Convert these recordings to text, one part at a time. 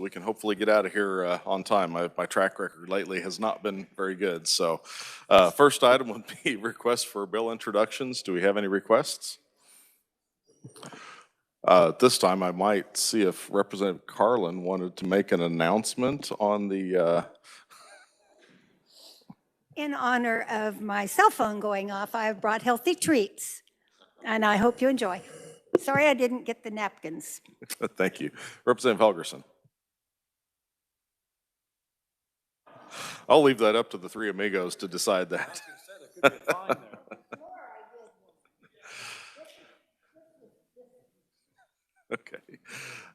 We can hopefully get out of here on time. My track record lately has not been very good. So first item would be requests for bill introductions. Do we have any requests? At this time, I might see if Representative Carlin wanted to make an announcement on the In honor of my cell phone going off, I've brought healthy treats, and I hope you enjoy. Sorry I didn't get the napkins. Thank you. Representative Helgerson. I'll leave that up to the three amigos to decide that. Okay.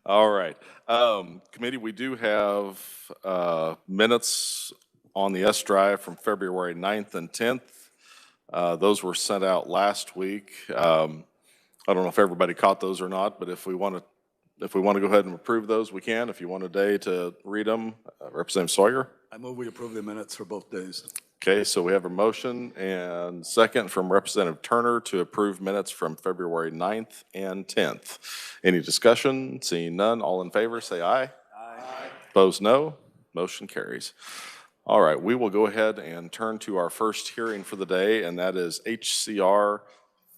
All right. Committee, we do have minutes on the S drive from February 9th and 10th. Those were sent out last week. I don't know if everybody caught those or not, but if we want to go ahead and approve those, we can. If you want a day to read them, Representative Sawyer. I move we approve the minutes for both days. Okay, so we have a motion and second from Representative Turner to approve minutes from February 9th and 10th. Any discussion? Seeing none, all in favor say aye. Aye. Opposed, no. Motion carries. All right, we will go ahead and turn to our first hearing for the day, and that is HCR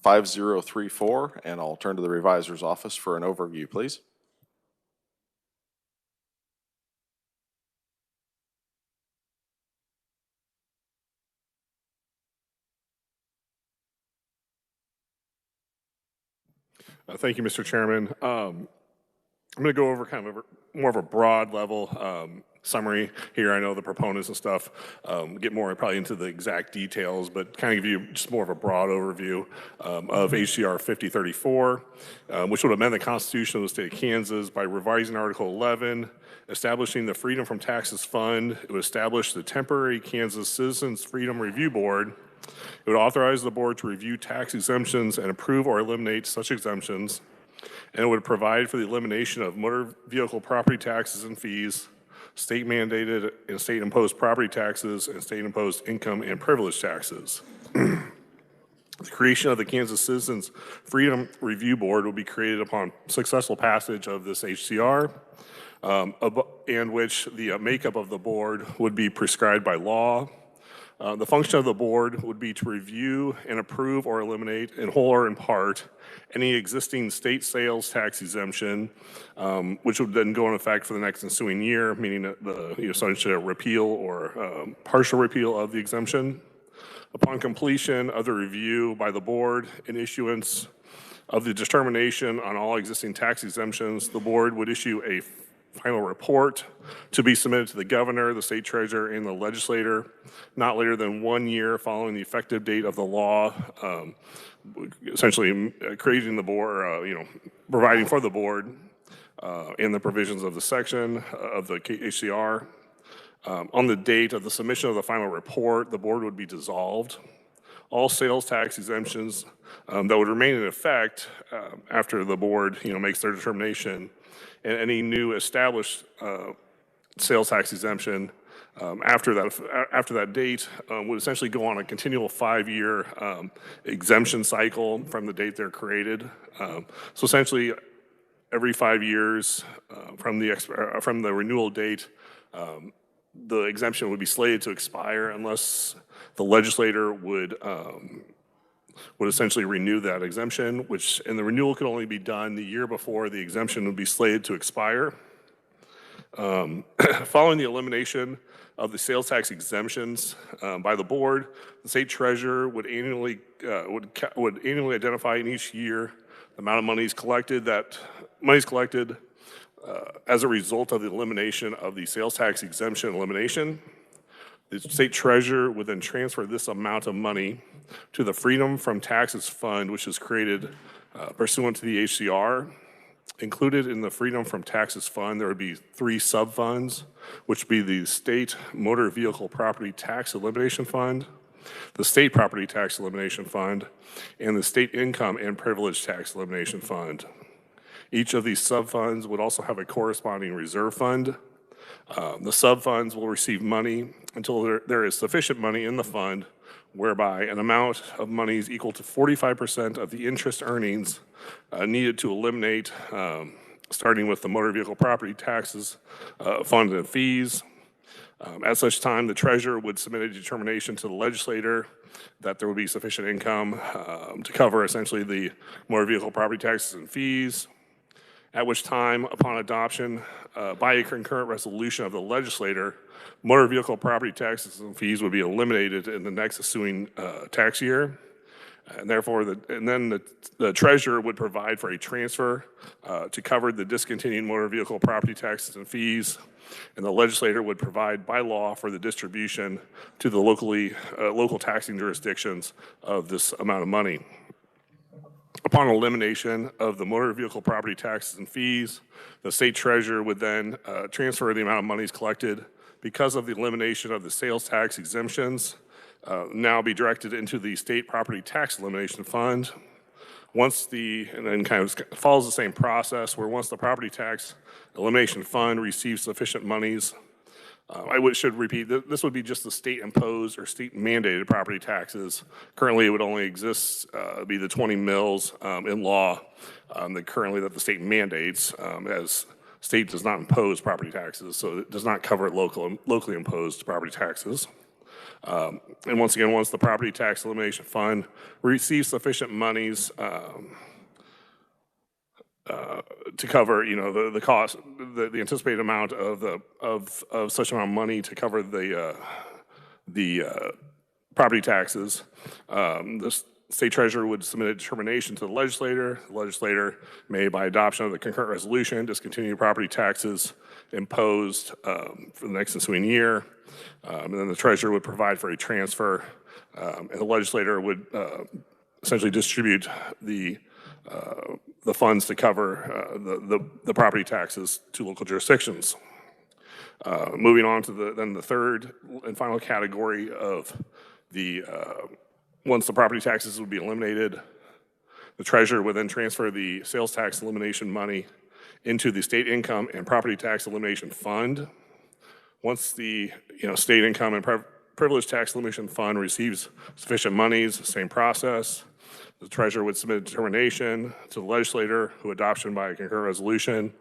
5034, and I'll turn to the revisor's office for an overview, please. Thank you, Mr. Chairman. I'm going to go over kind of more of a broad level summary here. I know the proponents and stuff get more probably into the exact details, but kind of give you just more of a broad overview of HCR 5034, which would amend the Constitution of the state of Kansas by revising Article 11, establishing the Freedom from Taxes Fund. It would establish the temporary Kansas Citizens Freedom Review Board. It would authorize the board to review tax exemptions and approve or eliminate such exemptions. And it would provide for the elimination of motor vehicle property taxes and fees, state mandated and state imposed property taxes, and state imposed income and privilege taxes. The creation of the Kansas Citizens Freedom Review Board will be created upon successful passage of this HCR, and which the makeup of the board would be prescribed by law. The function of the board would be to review and approve or eliminate in whole or in part any existing state sales tax exemption, which would then go in effect for the next ensuing year, meaning essentially a repeal or partial repeal of the exemption. Upon completion of the review by the board and issuance of the determination on all existing tax exemptions, the board would issue a final report to be submitted to the governor, the state treasurer, and the legislator not later than 1 year following the effective date of the law, essentially creating the board, providing for the board in the provisions of the section of the HCR. On the date of the submission of the final report, the board would be dissolved. All sales tax exemptions that would remain in effect after the board makes their determination, and any new established sales tax exemption after that date would essentially go on a continual 5-year exemption cycle from the date they're created. So essentially, every 5 years from the renewal date, the exemption would be slated to expire unless the legislator would essentially renew that exemption, and the renewal could only be done the year before the exemption would be slated to expire. Following the elimination of the sales tax exemptions by the board, the state treasurer would annually identify in each year the amount of monies collected as a result of the elimination of the sales tax exemption elimination. The state treasurer would then transfer this amount of money to the Freedom from Taxes Fund, which is created pursuant to the HCR. Included in the Freedom from Taxes Fund, there would be 3 sub-funds, which would be the State Motor Vehicle Property Tax Elimination Fund, the State Property Tax Elimination Fund, and the State Income and Privilege Tax Elimination Fund. Each of these sub-funds would also have a corresponding reserve fund. The sub-funds will receive money until there is sufficient money in the fund whereby an amount of money is equal to 45% of the interest earnings needed to eliminate starting with the motor vehicle property taxes, fund and fees. At such time, the treasurer would submit a determination to the legislator that there would be sufficient income to cover essentially the motor vehicle property taxes and fees, at which time, upon adoption by a concurrent resolution of the legislator, motor vehicle property taxes and fees would be eliminated in the next ensuing tax year. And therefore, the treasurer would provide for a transfer to cover the discontinued motor vehicle property taxes and fees, and the legislator would provide by law for the distribution to the local taxing jurisdictions of this amount of money. Upon elimination of the motor vehicle property taxes and fees, the state treasurer would then transfer the amount of monies collected because of the elimination of the sales tax exemptions, now be directed into the state property tax elimination fund. And then kind of follows the same process where once the property tax elimination fund receives sufficient monies, should repeat, this would be just the state imposed or state mandated property taxes. Currently, it would only exist, be the 20 mills in law that the state mandates, as state does not impose property taxes, so it does not cover locally imposed property taxes. And once again, once the property tax elimination fund receives sufficient monies to cover, the cost, the anticipated amount of such amount of money to cover the property taxes, the state treasurer would submit a determination to the legislator. The legislator may, by adoption of the concurrent resolution, discontinue property taxes imposed for the next ensuing year. And then the treasurer would provide for a transfer, and the legislator would essentially distribute the funds to cover the property taxes to local jurisdictions. Moving on to the third and final category of once the property taxes would be eliminated, the treasurer would then transfer the sales tax elimination money into the state income and property tax elimination fund. Once the state income and privilege tax elimination fund receives sufficient monies, same process. The treasurer would submit a determination to the legislator, who, adoption by a concurrent resolution,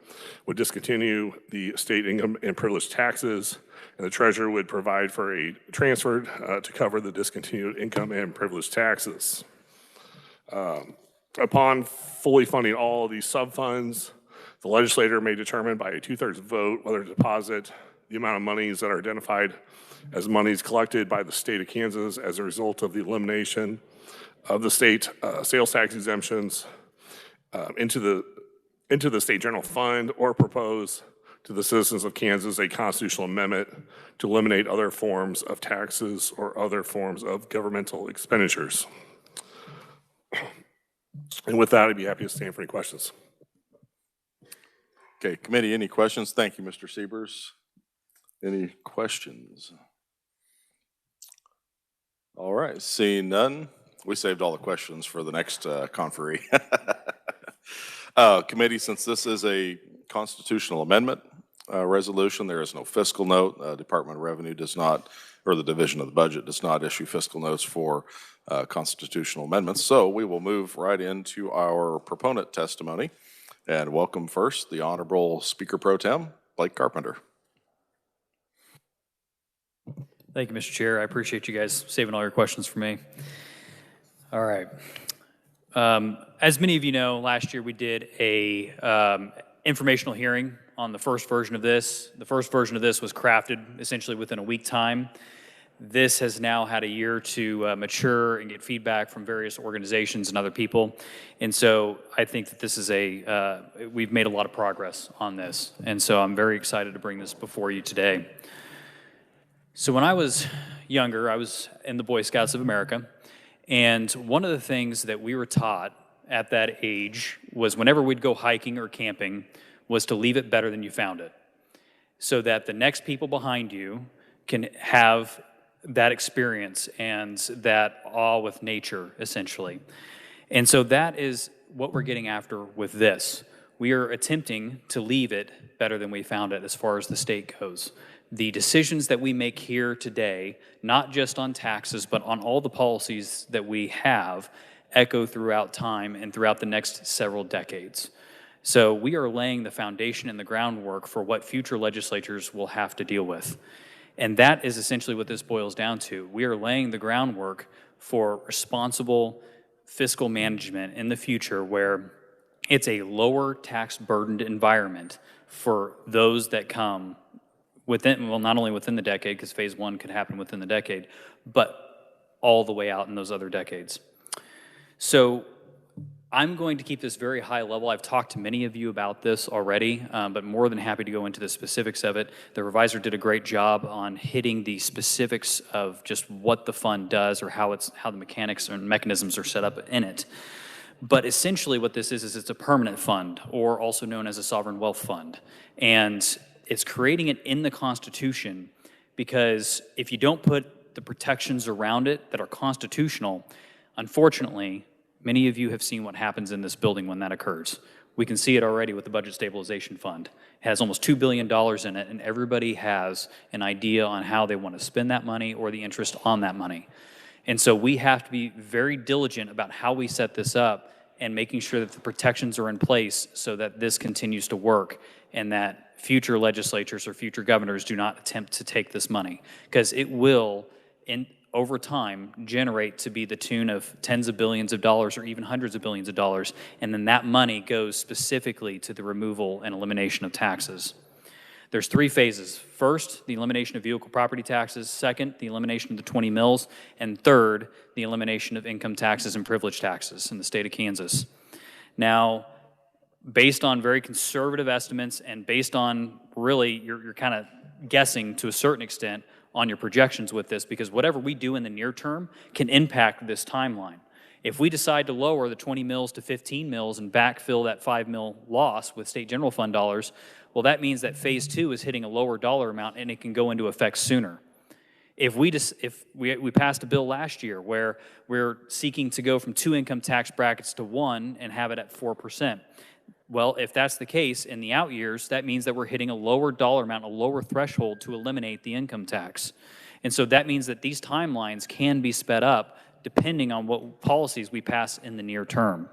would discontinue the state income and privilege taxes, and the treasurer would provide for a transfer to cover the discontinued income and privilege taxes. Upon fully funding all of these subfunds, the legislator may determine by a 2/3 vote whether to deposit the amount of monies that are identified as monies collected by the state of Kansas as a result of the elimination of the state sales tax exemptions into the state general fund, or propose to the citizens of Kansas a constitutional amendment to eliminate other forms of taxes or other forms of governmental expenditures. And with that, I'd be happy to stand for any questions. Okay, committee, any questions? Thank you, Mr. Siebers. Any questions? All right, seeing none, we saved all the questions for the next conferee. Committee, since this is a constitutional amendment resolution, there is no fiscal note. Department of Revenue does not, or the Division of the Budget does not issue fiscal notes for constitutional amendments. So we will move right into our proponent testimony and welcome first the Honorable Speaker Pro Tem, Blake Carpenter. Thank you, Mr. Chair. I appreciate you guys saving all your questions for me. All right. As many of you know, last year we did a informational hearing on the first version of this. The first version of this was crafted essentially within a week time. This has now had a year to mature and get feedback from various organizations and other people. And so I think that this is we've made a lot of progress on this. And so I'm very excited to bring this before you today. So when I was younger, I was in the Boy Scouts of America. And one of the things that we were taught at that age was whenever we'd go hiking or camping was to leave it better than you found it, so that the next people behind you can have that experience and that awe with nature, essentially. And so that is what we're getting after with this. We are attempting to leave it better than we found it as far as the state goes. The decisions that we make here today, not just on taxes, but on all the policies that we have, echo throughout time and throughout the next several decades. So we are laying the foundation and the groundwork for what future legislatures will have to deal with. And that is essentially what this boils down to. We are laying the groundwork for responsible fiscal management in the future where it's a lower tax burdened environment for those that come within, well, not only within the decade, because phase one could happen within the decade, but all the way out in those other decades. So I'm going to keep this very high level. I've talked to many of you about this already, but more than happy to go into the specifics of it. The revisor did a great job on hitting the specifics of just what the fund does or how the mechanics and mechanisms are set up in it. But essentially what this is it's a permanent fund, or also known as a sovereign wealth fund. And it's creating it in the Constitution because if you don't put the protections around it that are constitutional, unfortunately, many of you have seen what happens in this building when that occurs. We can see it already with the Budget Stabilization Fund. It has almost $2 billion in it, and everybody has an idea on how they want to spend that money or the interest on that money. And so we have to be very diligent about how we set this up and making sure that the protections are in place so that this continues to work and that future legislatures or future governors do not attempt to take this money, because it will, over time, generate to be the tune of tens of billions of dollars or even hundreds of billions of dollars, and then that money goes specifically to the removal and elimination of taxes. There's three phases. First, the elimination of vehicle property taxes. Second, the elimination of the 20 mills. And third, the elimination of income taxes and privilege taxes in the state of Kansas. Now, based on very conservative estimates and based on really, you're kind of guessing to a certain extent on your projections with this, because whatever we do in the near term can impact this timeline. If we decide to lower the 20 mills to 15 mills and backfill that 5 mil loss with state general fund dollars, well, that means that phase two is hitting a lower dollar amount and it can go into effect sooner. If we passed a bill last year where we're seeking to go from 2 income tax brackets to 1 and have it at 4%, well, if that's the case in the out years, that means that we're hitting a lower dollar amount, a lower threshold to eliminate the income tax. And so that means that these timelines can be sped up depending on what policies we pass in the near term.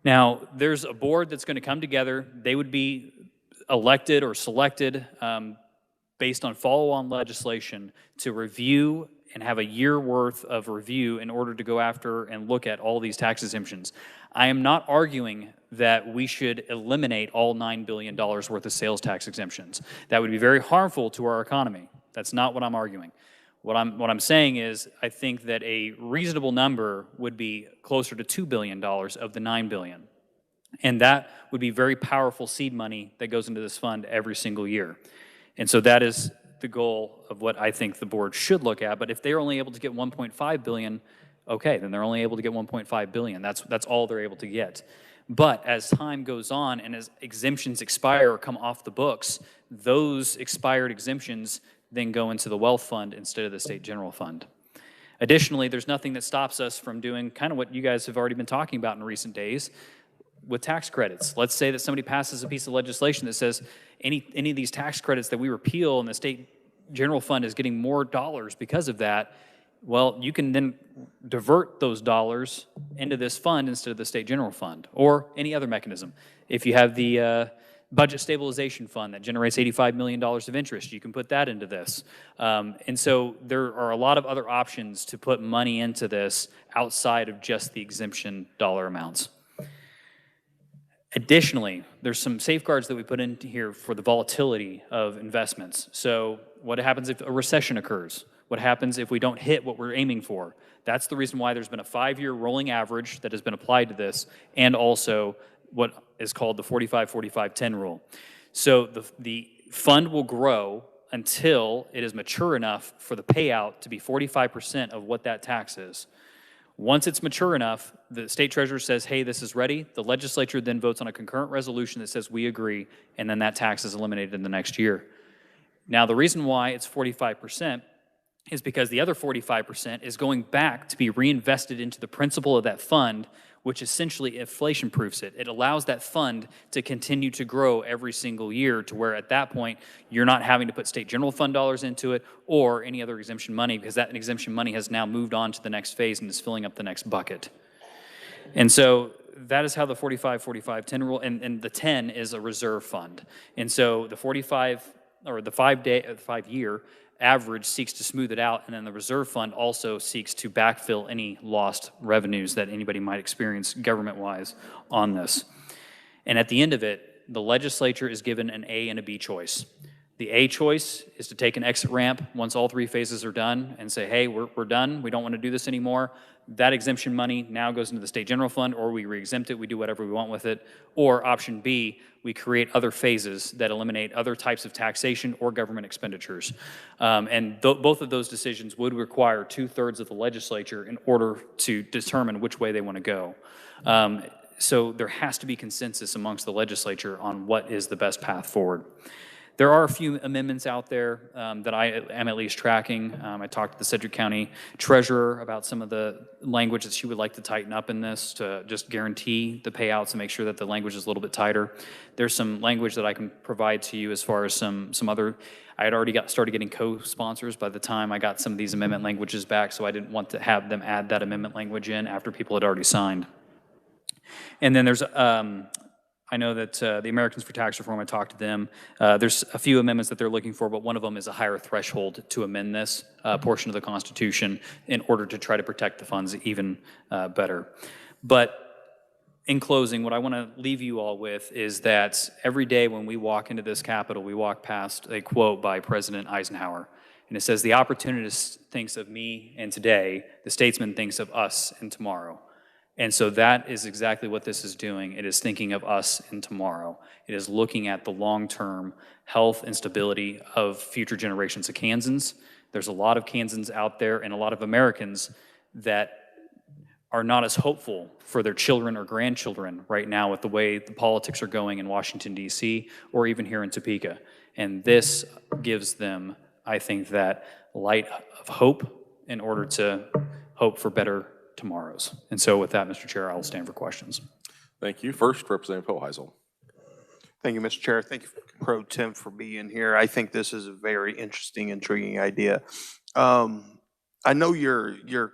Now, there's a board that's going to come together. They would be elected or selected based on follow-on legislation to review and have a year worth of review in order to go after and look at all these tax exemptions. I am not arguing that we should eliminate all $9 billion worth of sales tax exemptions. That would be very harmful to our economy. That's not what I'm arguing. What I'm saying is I think that a reasonable number would be closer to $2 billion of the $9 billion. And that would be very powerful seed money that goes into this fund every single year. And so that is the goal of what I think the board should look at. But if they're only able to get $1.5 billion, okay, then they're only able to get $1.5 billion. That's all they're able to get. But as time goes on and as exemptions expire or come off the books, those expired exemptions then go into the wealth fund instead of the state general fund. Additionally, there's nothing that stops us from doing kind of what you guys have already been talking about in recent days with tax credits. Let's say that somebody passes a piece of legislation that says any of these tax credits that we repeal and the state general fund is getting more dollars because of that. Well, you can then divert those dollars into this fund instead of the state general fund or any other mechanism. If you have the budget stabilization fund that generates $85 million of interest, you can put that into this. And so there are a lot of other options to put money into this outside of just the exemption dollar amounts. Additionally, there's some safeguards that we put in here for the volatility of investments. So what happens if a recession occurs? What happens if we don't hit what we're aiming for? That's the reason why there's been a 5-year rolling average that has been applied to this, and also what is called the 45-45-10 rule. So the fund will grow until it is mature enough for the payout to be 45% of what that tax is. Once it's mature enough, the state treasurer says, hey, this is ready. The legislature then votes on a concurrent resolution that says we agree, and then that tax is eliminated in the next year. Now, the reason why it's 45% is because the other 45% is going back to be reinvested into the principal of that fund, which essentially inflation-proofs it. It allows that fund to continue to grow every single year to where at that point you're not having to put state general fund dollars into it or any other exemption money, because that exemption money has now moved on to the next phase and is filling up the next bucket. And so that is how the 45-45-10 rule, and the 10 is a reserve fund. And so the 45, or the 5-year average seeks to smooth it out, and then the reserve fund also seeks to backfill any lost revenues that anybody might experience government-wise on this. And at the end of it, the legislature is given an A and a B choice. The A choice is to take an exit ramp once all 3 phases are done and say, hey, we're done, we don't want to do this anymore. That exemption money now goes into the state general fund, or we re-exempt it, we do whatever we want with it. Or option B, we create other phases that eliminate other types of taxation or government expenditures. And both of those decisions would require 2/3 of the legislature in order to determine which way they want to go. So there has to be consensus amongst the legislature on what is the best path forward. There are a few amendments out there that I am at least tracking. I talked to the Sedgwick County Treasurer about some of the language that she would like to tighten up in this to just guarantee the payouts and make sure that the language is a little bit tighter. There's some language that I can provide to you as far as some other. I had already started getting co-sponsors by the time I got some of these amendment languages back, so I didn't want to have them add that amendment language in after people had already signed. And then there's I know that the Americans for Tax Reform, I talked to them. There's a few amendments that they're looking for, but one of them is a higher threshold to amend this portion of the Constitution in order to try to protect the funds even better. But in closing, what I want to leave you all with is that every day when we walk into this Capitol, we walk past a quote by President Eisenhower. And it says, "The opportunist thinks of me and today, the statesman thinks of us and tomorrow." And so that is exactly what this is doing. It is thinking of us and tomorrow. It is looking at the long-term health and stability of future generations of Kansans. There's a lot of Kansans out there and a lot of Americans that are not as hopeful for their children or grandchildren right now with the way the politics are going in Washington, D.C., or even here in Topeka. And this gives them, I think, that light of hope in order to hope for better tomorrows. And so with that, Mr. Chair, I will stand for questions. Thank you. First, Representative Hoheisel. Thank you, Mr. Chair. Thank you, Pro Tem, for being here. I think this is a very interesting, intriguing idea. I know your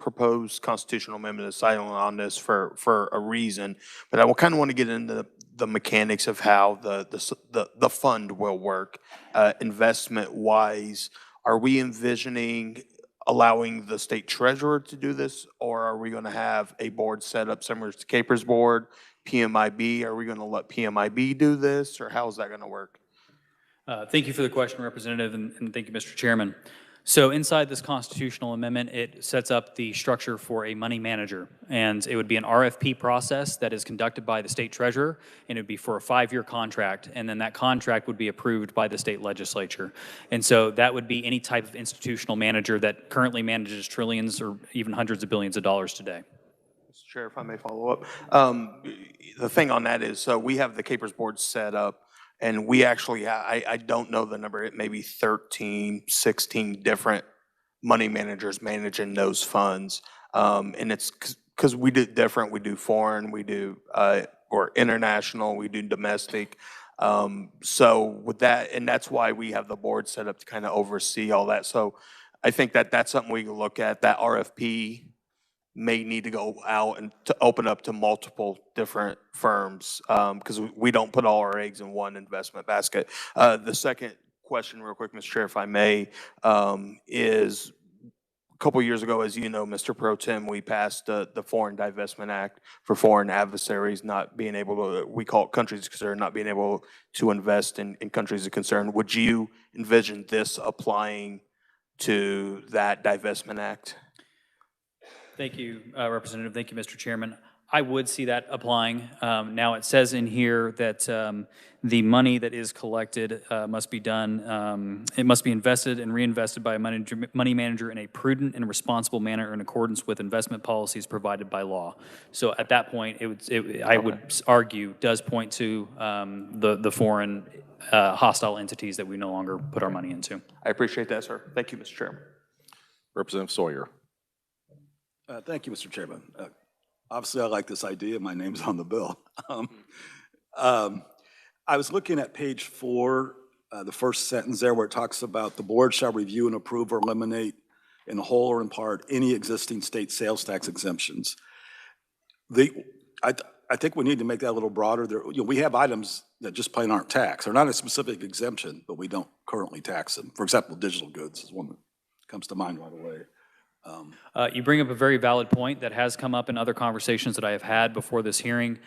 proposed constitutional amendment is silent on this for a reason, but I kind of want to get into the mechanics of how the fund will work, investment-wise. Are we envisioning allowing the state treasurer to do this, or are we going to have a board set up similar to Capers board, PMIB? Are we going to let PMIB do this, or how is that going to work? Thank you for the question, Representative, and thank you, Mr. Chairman. So inside this constitutional amendment, it sets up the structure for a money manager, and it would be an RFP process that is conducted by the state treasurer, and it would be for a 5-year contract, and then that contract would be approved by the state legislature. And so that would be any type of institutional manager that currently manages trillions or even hundreds of billions of dollars today. Mr. Chair, if I may follow up. The thing on that is, so we have the Capers board set up, and we actually, I don't know the number, it may be 13, 16 different money managers managing those funds. And it's because we do different, we do foreign, we do, or international, we do domestic. So with that, and that's why we have the board set up to kind of oversee all that. So I think that that's something we can look at. That RFP may need to go out and to open up to multiple different firms, because we don't put all our eggs in one investment basket. The second question, real quick, Mr. Chair, if I may, is a couple years ago, as you know, Mr. Pro Tem, we passed the Foreign Divestment Act for foreign adversaries not being able to, we call it countries of concern, not being able to invest in countries of concern. Would you envision this applying to that divestment act? Thank you, Representative. Thank you, Mr. Chairman. I would see that applying. Now, it says in here that the money that is collected must be done, it must be invested and reinvested by a money manager in a prudent and responsible manner in accordance with investment policies provided by law. So at that point, I would argue, does point to the foreign hostile entities that we no longer put our money into. I appreciate that, sir. Thank you, Mr. Chairman. Representative Sawyer. Thank you, Mr. Chairman. Obviously, I like this idea. My name's on the bill. I was looking at page 4, the first sentence there where it talks about the board shall review and approve or eliminate in whole or in part any existing state sales tax exemptions. I think we need to make that a little broader. There, we have items that just plain aren't taxed. They're not a specific exemption, but we don't currently tax them. For example, digital goods is one that comes to mind right away. You bring up a very valid point that has come up in other conversations that I have had before this hearing.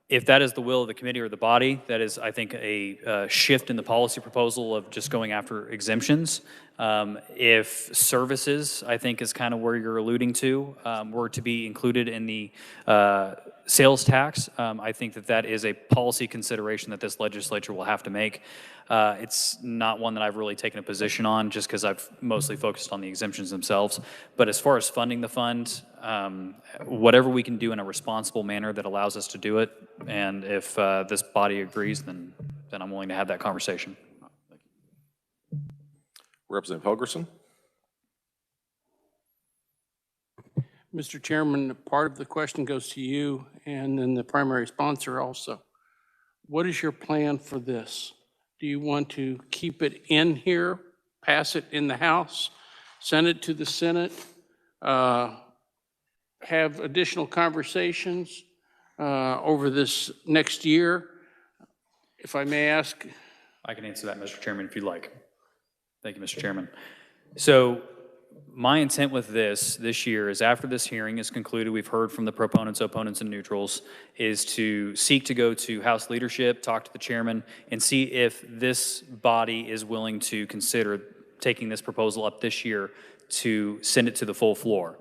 If that is the will of the committee or the body, that is, I think, a shift in the policy proposal of just going after exemptions. If services, I think, is kind of where you're alluding to, were to be included in the sales tax, I think that that is a policy consideration that this legislature will have to make. It's not one that I've really taken a position on just because I've mostly focused on the exemptions themselves. But as far as funding the fund, whatever we can do in a responsible manner that allows us to do it, and if this body agrees, then I'm willing to have that conversation. Representative Helgerson? Mr. Chairman, part of the question goes to you and then the primary sponsor also. What is your plan for this? Do you want to keep it in here, pass it in the House, send it to the Senate, have additional conversations over this next year? If I may ask. I can answer that, Mr. Chairman, if you'd like. Thank you, Mr. Chairman. So my intent with this year is after this hearing is concluded, we've heard from the proponents, opponents, and neutrals, is to seek to go to House leadership, talk to the chairman, and see if this body is willing to consider taking this proposal up this year to send it to the full floor.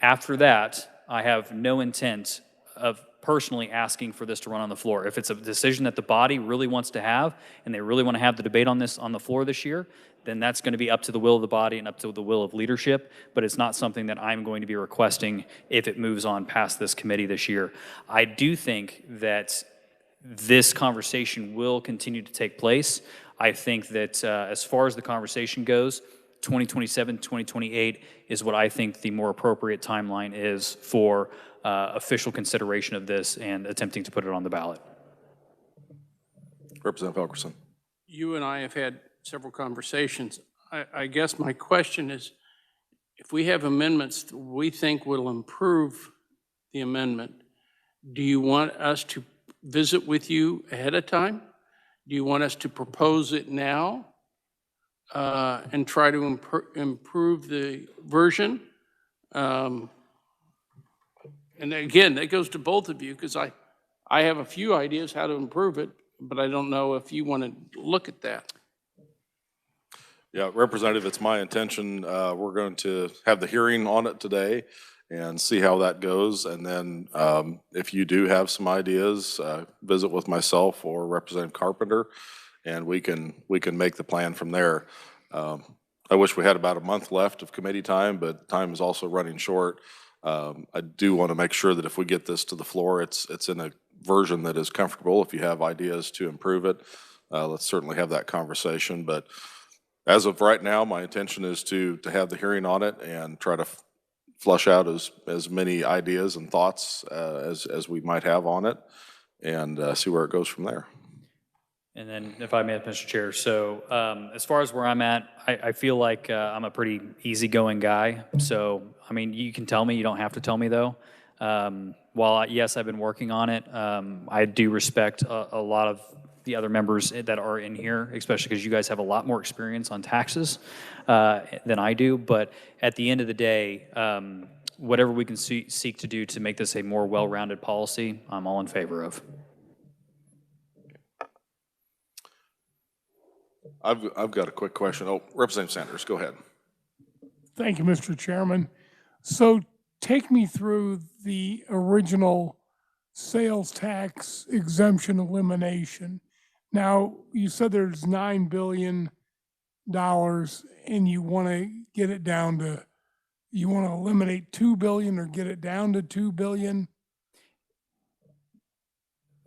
After that, I have no intent of personally asking for this to run on the floor. If it's a decision that the body really wants to have, and they really want to have the debate on this on the floor this year, then that's going to be up to the will of the body and up to the will of leadership, but it's not something that I'm going to be requesting if it moves on past this committee this year. I do think that this conversation will continue to take place. I think that as far as the conversation goes, 2027, 2028 is what I think the more appropriate timeline is for official consideration of this and attempting to put it on the ballot. Representative Helgerson? You and I have had several conversations. I guess my question is, if we have amendments that we think will improve the amendment, do you want us to visit with you ahead of time? Do you want us to propose it now and try to improve the version? And again, that goes to both of you because I have a few ideas how to improve it, but I don't know if you want to look at that. Yeah, Representative, it's my intention, we're going to have the hearing on it today and see how that goes. And then if you do have some ideas, visit with myself or Representative Carpenter, and we can make the plan from there. I wish we had about a month left of committee time, but time is also running short. I do want to make sure that if we get this to the floor, it's in a version that is comfortable. If you have ideas to improve it, let's certainly have that conversation. But as of right now, my intention is to have the hearing on it and try to flush out as many ideas and thoughts as we might have on it, and see where it goes from there. And then, if I may, Mr. Chair, so as far as where I'm at, I feel like I'm a pretty easygoing guy. So, I mean, you can tell me, you don't have to tell me, though. While, yes, I've been working on it, I do respect a lot of the other members that are in here, especially because you guys have a lot more experience on taxes than I do. But at the end of the day, whatever we can seek to do to make this a more well-rounded policy, I'm all in favor of. I've got a quick question. Oh, Representative Sanders, go ahead. Thank you, Mr. Chairman. So take me through the original sales tax exemption elimination. Now, you said there's $9 billion and you want to get it down to, you want to eliminate $2 billion or get it down to $2 billion?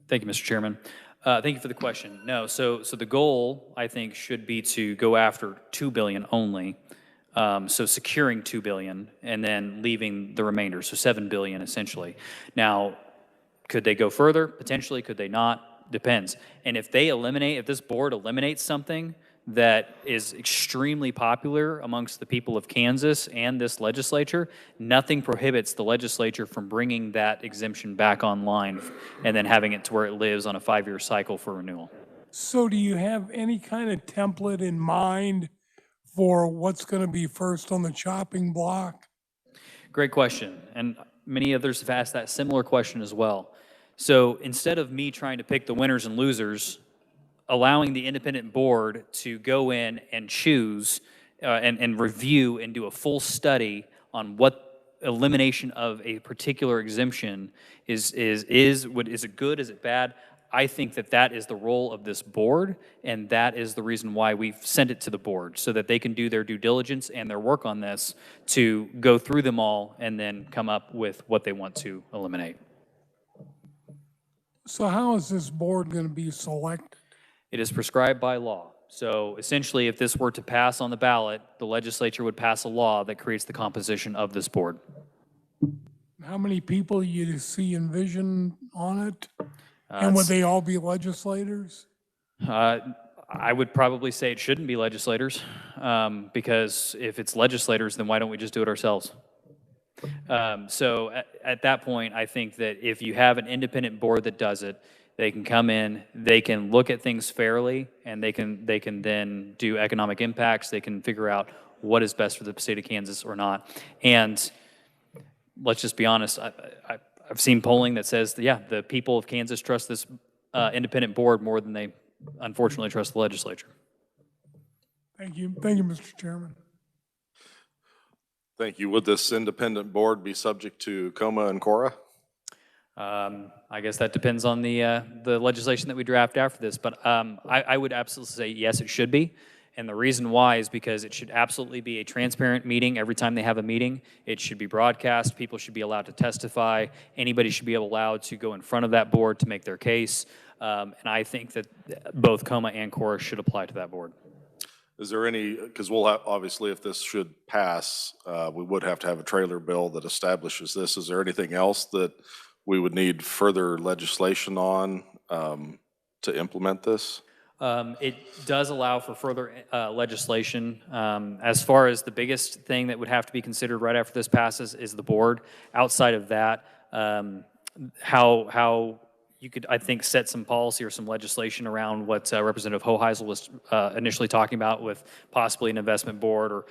Thank you, Mr. Chairman. Thank you for the question. No, so the goal, I think, should be to go after $2 billion only. So securing $2 billion and then leaving the remainder, so $7 billion essentially. Now, could they go further? Potentially. Could they not? Depends. And if this board eliminates something that is extremely popular amongst the people of Kansas and this legislature, nothing prohibits the legislature from bringing that exemption back online and then having it to where it lives on a 5-year cycle for renewal. So do you have any kind of template in mind for what's going to be first on the chopping block? Great question, and many others have asked that similar question as well. So instead of me trying to pick the winners and losers, allowing the independent board to go in and choose and review and do a full study on what elimination of a particular exemption is it good, is it bad? I think that that is the role of this board, and that is the reason why we've sent it to the board, so that they can do their due diligence and their work on this to go through them all and then come up with what they want to eliminate. So how is this board going to be selected? It is prescribed by law. So essentially, if this were to pass on the ballot, the legislature would pass a law that creates the composition of this board. How many people you see envision on it? And would they all be legislators? I would probably say it shouldn't be legislators, because if it's legislators, then why don't we just do it ourselves? So at that point, I think that if you have an independent board that does it, they can come in, they can look at things fairly, and they can then do economic impacts. They can figure out what is best for the state of Kansas or not. And let's just be honest, I've seen polling that says, yeah, the people of Kansas trust this independent board more than they unfortunately trust the legislature. Thank you, Mr. Chairman. Thank you. Would this independent board be subject to COMA and CORA? I guess that depends on the legislation that we draft after this, but I would absolutely say yes, it should be. And the reason why is because it should absolutely be a transparent meeting every time they have a meeting. It should be broadcast. People should be allowed to testify. Anybody should be allowed to go in front of that board to make their case. And I think that both COMA and CORA should apply to that board. Is there any, because we'll have, obviously, if this should pass, we would have to have a trailer bill that establishes this. Is there anything else that we would need further legislation on to implement this? It does allow for further legislation. As far as the biggest thing that would have to be considered right after this passes is the board. Outside of that, how you could, I think, set some policy or some legislation around what Representative Hoheisel was initially talking about, with possibly an investment board, or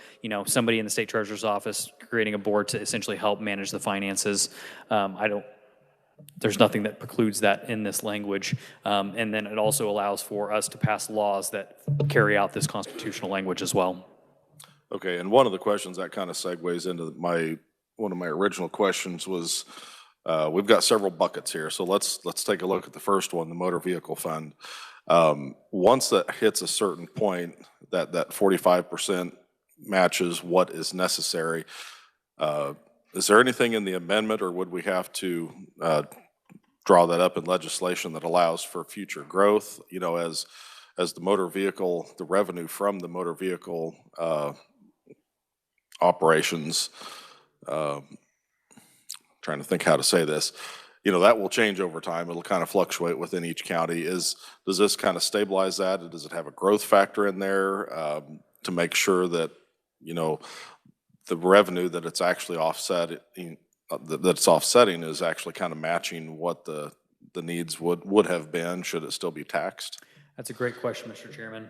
somebody in the state treasurer's office creating a board to essentially help manage the finances. There's nothing that precludes that in this language. And then it also allows for us to pass laws that carry out this constitutional language as well. Okay, and one of the questions that kind of segues into one of my original questions was, we've got several buckets here, so let's take a look at the first one, the motor vehicle fund. Once that hits a certain point, that 45% matches what is necessary, is there anything in the amendment, or would we have to draw that up in legislation that allows for future growth? As the motor vehicle, the revenue from the motor vehicle operations, trying to think how to say this, that will change over time. It'll kind of fluctuate within each county. Does this kind of stabilize that? Does it have a growth factor in there to make sure that, the revenue that it's actually offsetting is actually kind of matching what the needs would have been should it still be taxed? That's a great question, Mr. Chairman.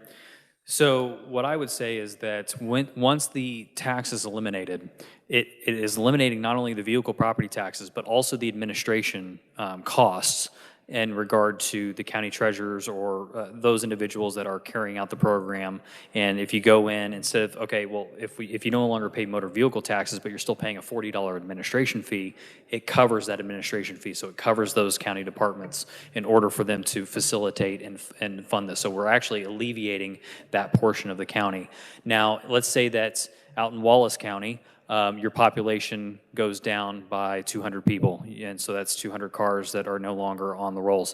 So what I would say is that once the tax is eliminated, it is eliminating not only the vehicle property taxes, but also the administration costs in regard to the county treasurers or those individuals that are carrying out the program. And if you go in, instead of, okay, well, if you no longer pay motor vehicle taxes, but you're still paying a $40 administration fee, it covers that administration fee. So it covers those county departments in order for them to facilitate and fund this. So we're actually alleviating that portion of the county. Now, let's say that out in Wallace County, your population goes down by 200 people, and so that's 200 cars that are no longer on the rolls.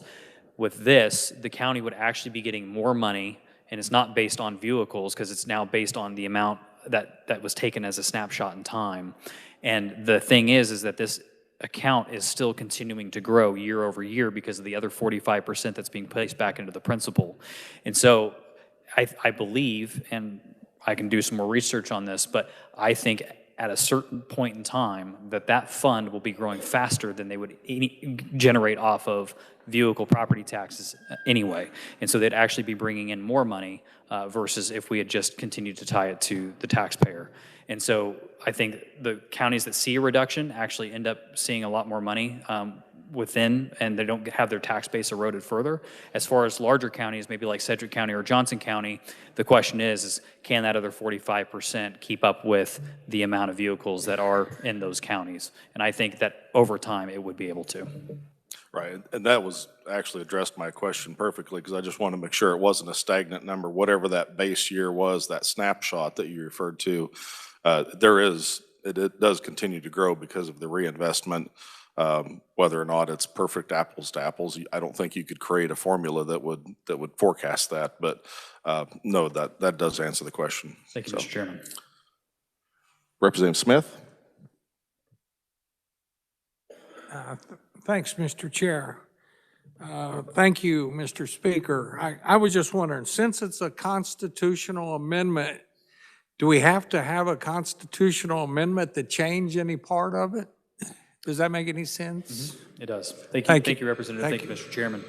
With this, the county would actually be getting more money, and it's not based on vehicles because it's now based on the amount that was taken as a snapshot in time. And the thing is that this account is still continuing to grow year over year because of the other 45% that's being placed back into the principal. And so I believe, and I can do some more research on this, but I think at a certain point in time that fund will be growing faster than they would generate off of vehicle property taxes anyway. And so they'd actually be bringing in more money versus if we had just continued to tie it to the taxpayer. And so I think the counties that see a reduction actually end up seeing a lot more money within, and they don't have their tax base eroded further. As far as larger counties, maybe like Sedgwick County or Johnson County, the question is can that other 45% keep up with the amount of vehicles that are in those counties? And I think that over time it would be able to. Right, and that was actually addressed my question perfectly, because I just want to make sure it wasn't a stagnant number. Whatever that base year was, that snapshot that you referred to, it does continue to grow because of the reinvestment. Whether or not it's perfect apples to apples, I don't think you could create a formula that would forecast that. But no, that does answer the question. Thank you, Mr. Chairman. Representative Smith. Thanks, Mr. Chair. Thank you, Mr. Speaker. I was just wondering, since it's a constitutional amendment, do we have to have a constitutional amendment to change any part of it? Does that make any sense? It does. Thank you, Representative. Thank you, Mr. Chairman.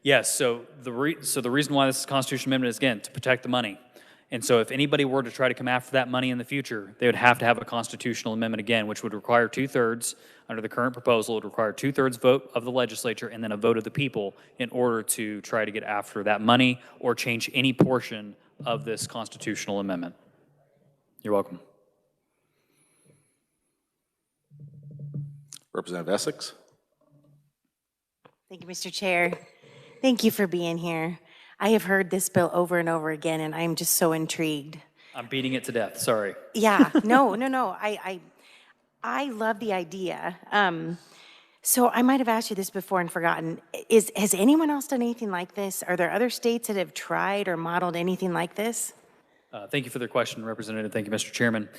Yes, so the reason why this is a constitutional amendment is, again, to protect the money. And so if anybody were to try to come after that money in the future, they would have to have a constitutional amendment again, which would require 2/3. Under the current proposal, it would require 2/3 vote of the legislature and then a vote of the people in order to try to get after that money or change any portion of this constitutional amendment. You're welcome. Representative Essex. Thank you, Mr. Chair. Thank you for being here. I have heard this bill over and over again, and I'm just so intrigued. I'm beating it to death, sorry. Yeah, no. I love the idea. So I might have asked you this before and forgotten. Has anyone else done anything like this? Are there other states that have tried or modeled anything like this? Thank you for the question, Representative. Thank you, Mr. Chairman.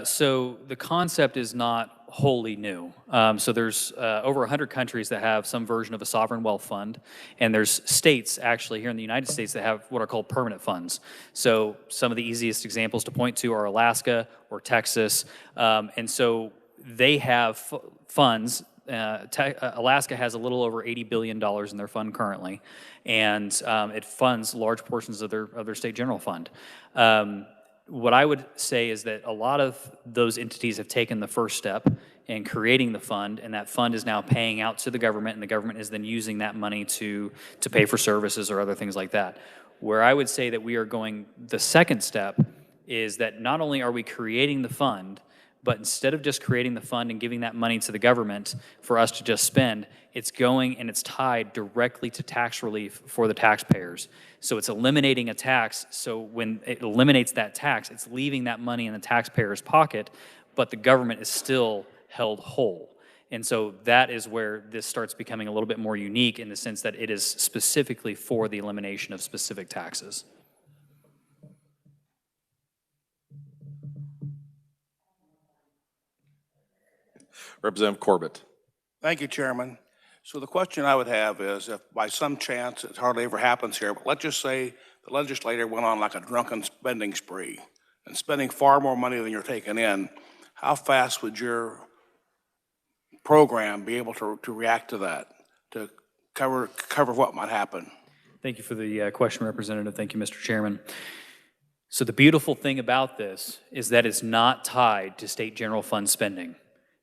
So the concept is not wholly new. So there's over 100 countries that have some version of a sovereign wealth fund, and there's states actually here in the United States that have what are called permanent funds. So some of the easiest examples to point to are Alaska or Texas, and so they have funds. Alaska has a little over $80 billion in their fund currently, and it funds large portions of their state general fund. What I would say is that a lot of those entities have taken the first step in creating the fund, and that fund is now paying out to the government, and the government is then using that money to pay for services or other things like that. Where I would say that we are going the second step is that not only are we creating the fund, but instead of just creating the fund and giving that money to the government for us to just spend, it's going and it's tied directly to tax relief for the taxpayers. So it's eliminating a tax. So when it eliminates that tax, it's leaving that money in the taxpayer's pocket, but the government is still held whole. And so that is where this starts becoming a little bit more unique in the sense that it is specifically for the elimination of specific taxes. Representative Corbett. Thank you, Chairman. So the question I would have is, if by some chance, it hardly ever happens here, but let's just say the legislator went on like a drunken spending spree and spending far more money than you're taking in, how fast would your program be able to react to that, to cover what might happen? Thank you for the question, Representative. Thank you, Mr. Chairman. So the beautiful thing about this is that it's not tied to state general fund spending.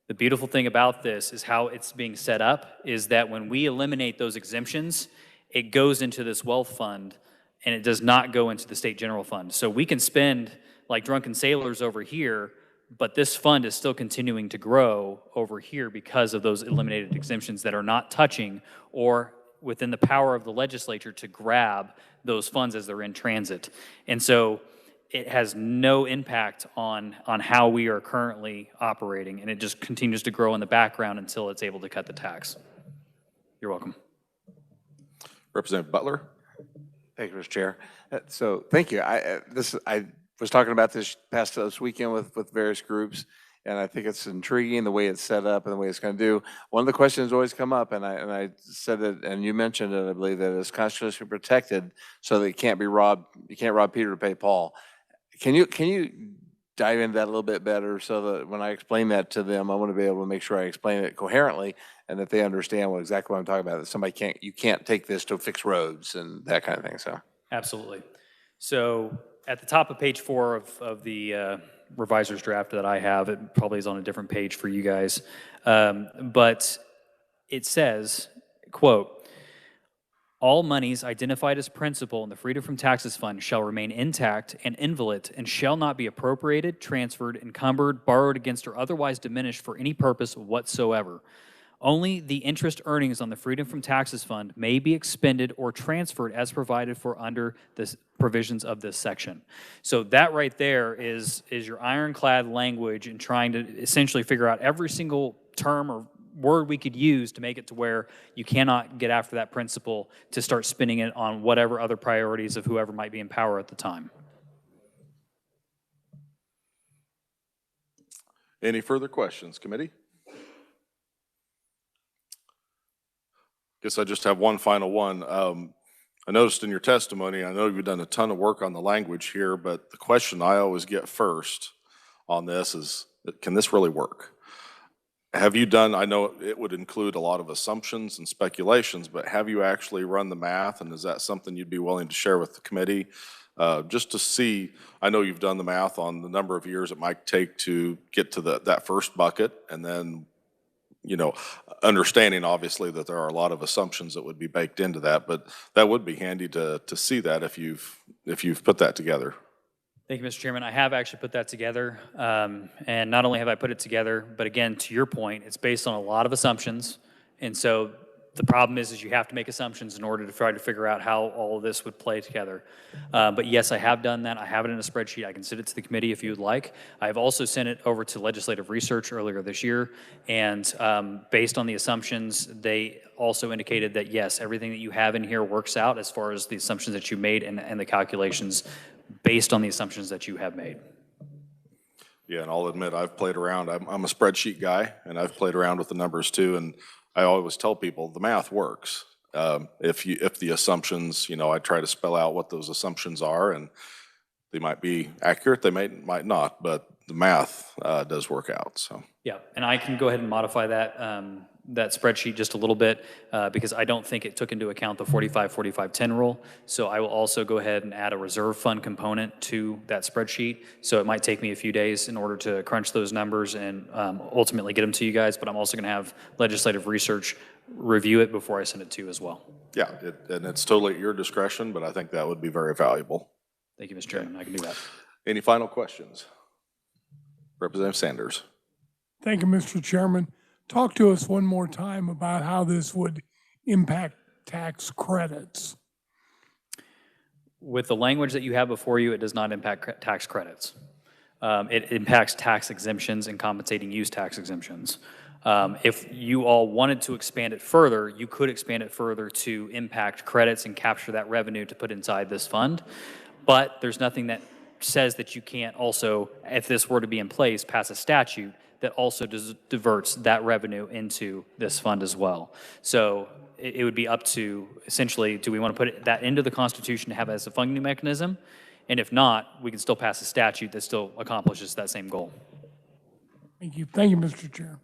The beautiful thing about this is how it's being set up is that when we eliminate those exemptions, it goes into this wealth fund and it does not go into the state general fund. So we can spend like drunken sailors over here, but this fund is still continuing to grow over here because of those eliminated exemptions that are not touching or within the power of the legislature to grab those funds as they're in transit. And so it has no impact on how we are currently operating, and it just continues to grow in the background until it's able to cut the tax. You're welcome. Representative Butler. Thank you, Mr. Chair. So thank you. I was talking about this past weekend with various groups, and I think it's intriguing the way it's set up and the way it's going to do. One of the questions always come up, and I said it, and you mentioned it, I believe, that it's constitutionally protected so that it can't be robbed. You can't rob Peter to pay Paul. Can you dive into that a little bit better so that when I explain that to them, I want to be able to make sure I explain it coherently and that they understand exactly what I'm talking about, that you can't take this to fix roads and that kind of thing, so. Absolutely. So at the top of page 4 of the reviser's draft that I have, it probably is on a different page for you guys, but it says, quote, all monies identified as principal in the Freedom from Taxes Fund shall remain intact and inviolate and shall not be appropriated, transferred, encumbered, borrowed against, or otherwise diminished for any purpose whatsoever. Only the interest earnings on the Freedom from Taxes Fund may be expended or transferred as provided for under the provisions of this section. So that right there is your ironclad language in trying to essentially figure out every single term or word we could use to make it to where you cannot get after that principle to start spending it on whatever other priorities of whoever might be in power at the time. Any further questions, committee? Guess I just have one final one. I noticed in your testimony, I know you've done a ton of work on the language here, but the question I always get first on this is, can this really work? Have you done, I know it would include a lot of assumptions and speculations, but have you actually run the math, and is that something you'd be willing to share with the committee? Just to see, I know you've done the math on the number of years it might take to get to that first bucket, and then, you know, understanding obviously that there are a lot of assumptions that would be baked into that, but that would be handy to see that if you've put that together. Thank you, Mr. Chairman. I have actually put that together, and not only have I put it together, but again, to your point, it's based on a lot of assumptions, and so the problem is you have to make assumptions in order to try to figure out how all of this would play together. But yes, I have done that. I have it in a spreadsheet. I can send it to the committee if you would like. I've also sent it over to legislative research earlier this year, and based on the assumptions, they also indicated that yes, everything that you have in here works out as far as the assumptions that you made and the calculations based on the assumptions that you have made. Yeah, and I'll admit I've played around. I'm a spreadsheet guy, and I've played around with the numbers too. And I always tell people the math works. If the assumptions, you know, I try to spell out what those assumptions are, and they might be accurate, they might not, but the math does work out. So yeah, and I can go ahead and modify that that spreadsheet just a little bit because I don't think it took into account the 45-45-10 rule. So I will also go ahead and add a reserve fund component to that spreadsheet. So it might take me a few days in order to crunch those numbers and ultimately get them to you guys, but I'm also going to have legislative research review it before I send it to you as well. yeah, and it's totally at your discretion, but I think that would be very valuable. Thank you, Mr. Chairman. I can do that. Any final questions? Representative Sanders. Thank you, Mr. Chairman. Talk to us one more time about how this would impact tax credits. With the language that you have before you, it does not impact tax credits. It impacts tax exemptions and compensating use tax exemptions. If you all wanted to expand it further, you could expand it further to impact credits and capture that revenue to put inside this fund. But there's nothing that says that you can't also, if this were to be in place, pass a statute that also diverts that revenue into this fund as well. So it would be up to, essentially, do we want to put that into the Constitution to have as a funding mechanism? And if not, we can still pass a statute that still accomplishes that same goal. Thank you. Thank you, Mr. Chair.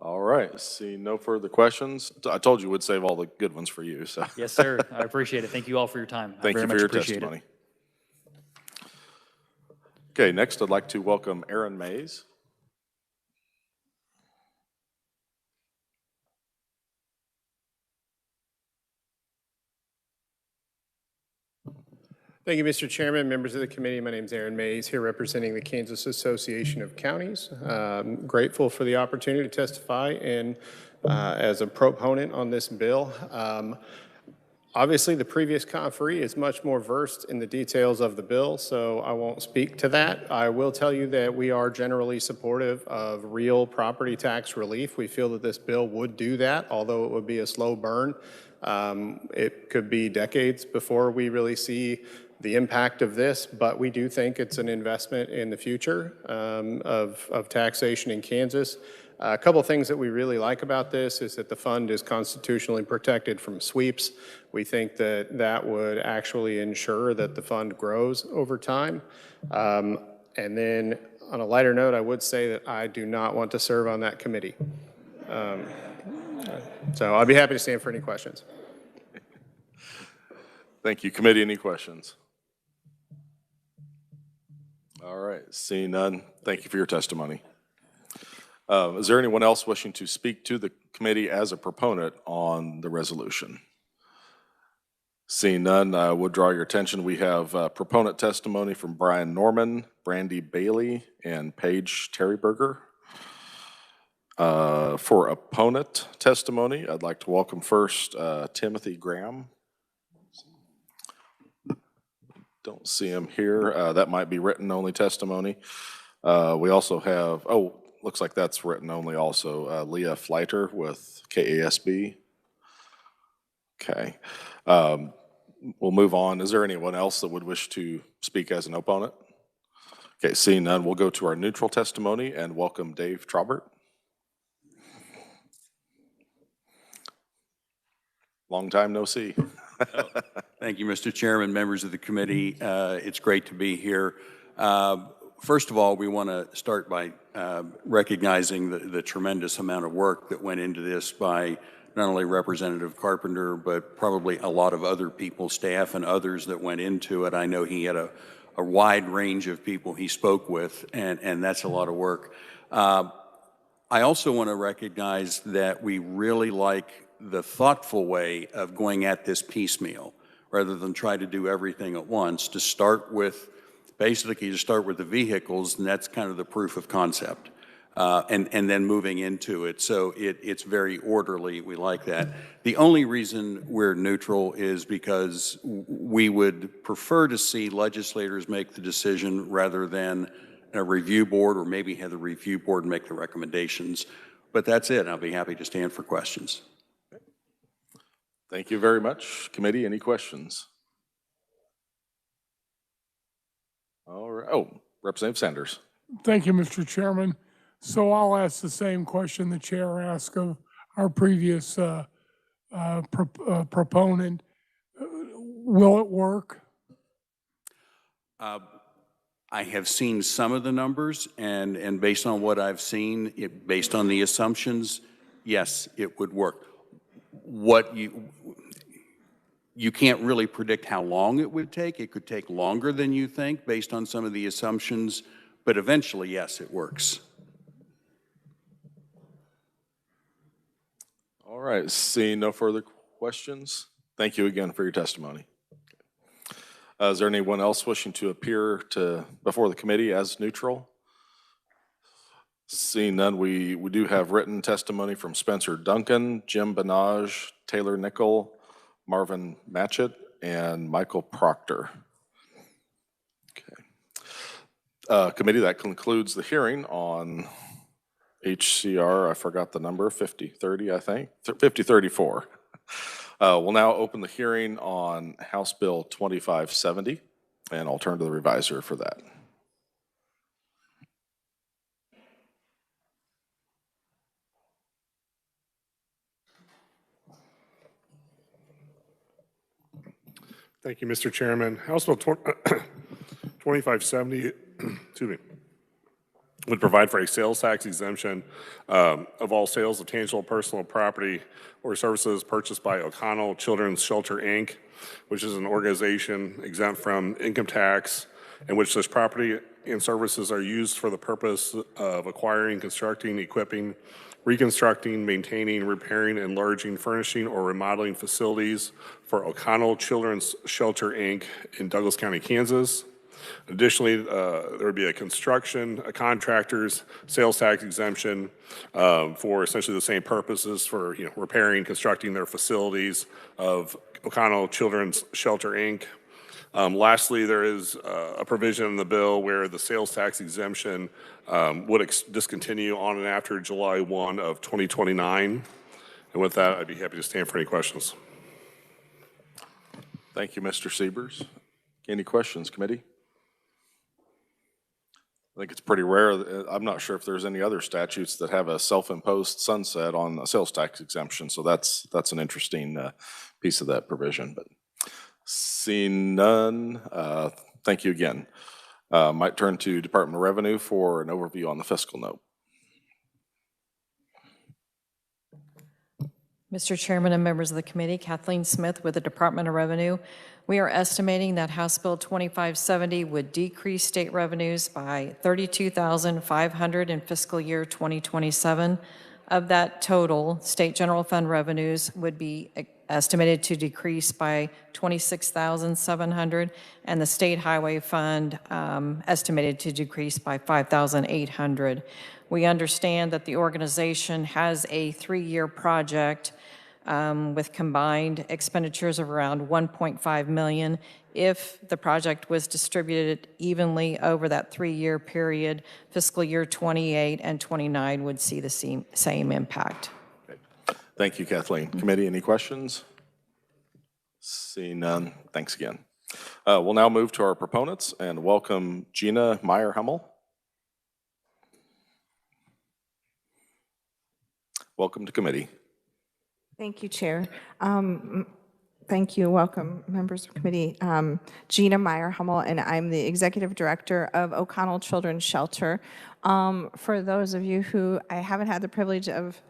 All right, see no further questions. I told you we'd save all the good ones for you, so. Yes, sir. I appreciate it. Thank you all for your time. Thank you for your testimony. Okay, next I'd like to welcome Aaron Mays. Thank you, Mr. Chairman, members of the committee. My name is Aaron Mays, here representing the Kansas Association of Counties. Grateful for the opportunity to testify and as a proponent on this bill. Obviously, the previous conferee is much more versed in the details of the bill, so I won't speak to that. I will tell you that we are generally supportive of real property tax relief. We feel that this bill would do that, although it would be a slow burn. It could be decades before we really see the impact of this, but we do think it's an investment in the future of taxation in Kansas. A couple of things that we really like about this is that the fund is constitutionally protected from sweeps. We think that that would actually ensure that the fund grows over time. And then on a lighter note, I would say that I do not want to serve on that committee. So I'll be happy to stand for any questions. Thank you. Committee, any questions? All right, seeing none, thank you for your testimony. Is there anyone else wishing to speak to the committee as a proponent on the resolution? Seeing none, I would draw your attention. We have proponent testimony from Brian Norman, Brandy Bailey, and Paige Terryberger. For opponent testimony, I'd like to welcome first Timothy Graham. Don't see him here. That might be written only testimony. We also have, looks like that's written only also, Leah Fleiter with KASB. Okay. We'll move on. Is there anyone else that would wish to speak as an opponent? Okay, seeing none, we'll go to our neutral testimony and welcome Dave Traubert. Long time no see. Thank you, Mr. Chairman, members of the committee. It's great to be here. First of all, we want to start by recognizing the tremendous amount of work that went into this by not only Representative Carpenter, but probably a lot of other people, staff and others that went into it. I know he had a wide range of people he spoke with, and that's a lot of work. I also want to recognize that we really like the thoughtful way of going at this piecemeal rather than try to do everything at once, to start with, basically to start with the vehicles, and that's kind of the proof of concept, and then moving into it. So it's very orderly. We like that. The only reason we're neutral is because we would prefer to see legislators make the decision rather than a review board, or maybe have the review board make the recommendations. But that's it. I'll be happy to stand for questions. Thank you very much. Committee, any questions? All right. Representative Sanders. Thank you, Mr. Chairman. So I'll ask the same question the chair asked of our previous proponent. Will it work? I have seen some of the numbers, and based on what I've seen, based on the assumptions, yes, it would work. What you can't really predict how long it would take. It could take longer than you think based on some of the assumptions, but eventually, yes, it works. All right, seeing no further questions, thank you again for your testimony. Is there anyone else wishing to appear before the committee as neutral? Seeing none, we do have written testimony from Spencer Duncan, Jim Benage, Taylor Nickel, Marvin Matchett, and Michael Proctor. Okay. Committee, that concludes the hearing on HCR, I forgot the number, 5030, I think, 5034. We'll now open the hearing on House Bill 2570, and I'll turn to the reviser for that. Thank you, Mr. Chairman. House Bill 2570, excuse me, would provide for a sales tax exemption of all sales of tangible personal property or services purchased by O'Connell Children's Shelter, Inc., which is an organization exempt from income tax, in which such property and services are used for the purpose of acquiring, constructing, equipping, reconstructing, maintaining, repairing, enlarging, furnishing, or remodeling facilities for O'Connell Children's Shelter, Inc. in Douglas County, Kansas. Additionally, there would be a contractor's sales tax exemption for essentially the same purposes for repairing, constructing their facilities of O'Connell Children's Shelter, Inc. Lastly, there is a provision in the bill where the sales tax exemption would discontinue on and after July 1 of 2029. And with that, I'd be happy to stand for any questions. Thank you, Mr. Siebers. Any questions, committee? I think it's pretty rare. I'm not sure if there's any other statutes that have a self-imposed sunset on a sales tax exemption. So that's an interesting piece of that provision. But seeing none, thank you again. Might turn to Department of Revenue for an overview on the fiscal note. Mr. Chairman and members of the committee, Kathleen Smith with the Department of Revenue. We are estimating that House Bill 2570 would decrease state revenues by $32,500 in fiscal year 2027. Of that total, state general fund revenues would be estimated to decrease by $26,700, and the state highway fund estimated to decrease by $5,800. We understand that the organization has a 3-year project with combined expenditures of around $1.5 million. If the project was distributed evenly over that 3-year period, fiscal year 28 and 29 would see the same impact. Okay. Thank you, Kathleen. Committee, any questions? Seeing none, thanks again. We'll now move to our proponents and welcome Gina Meyer-Hummel. Welcome to committee. Thank you, Chair. Thank you. Welcome, members of the committee. Gina Meyer-Hummel, and I'm the Executive Director of O'Connell Children's Shelter. For those of you who I haven't had the privilege of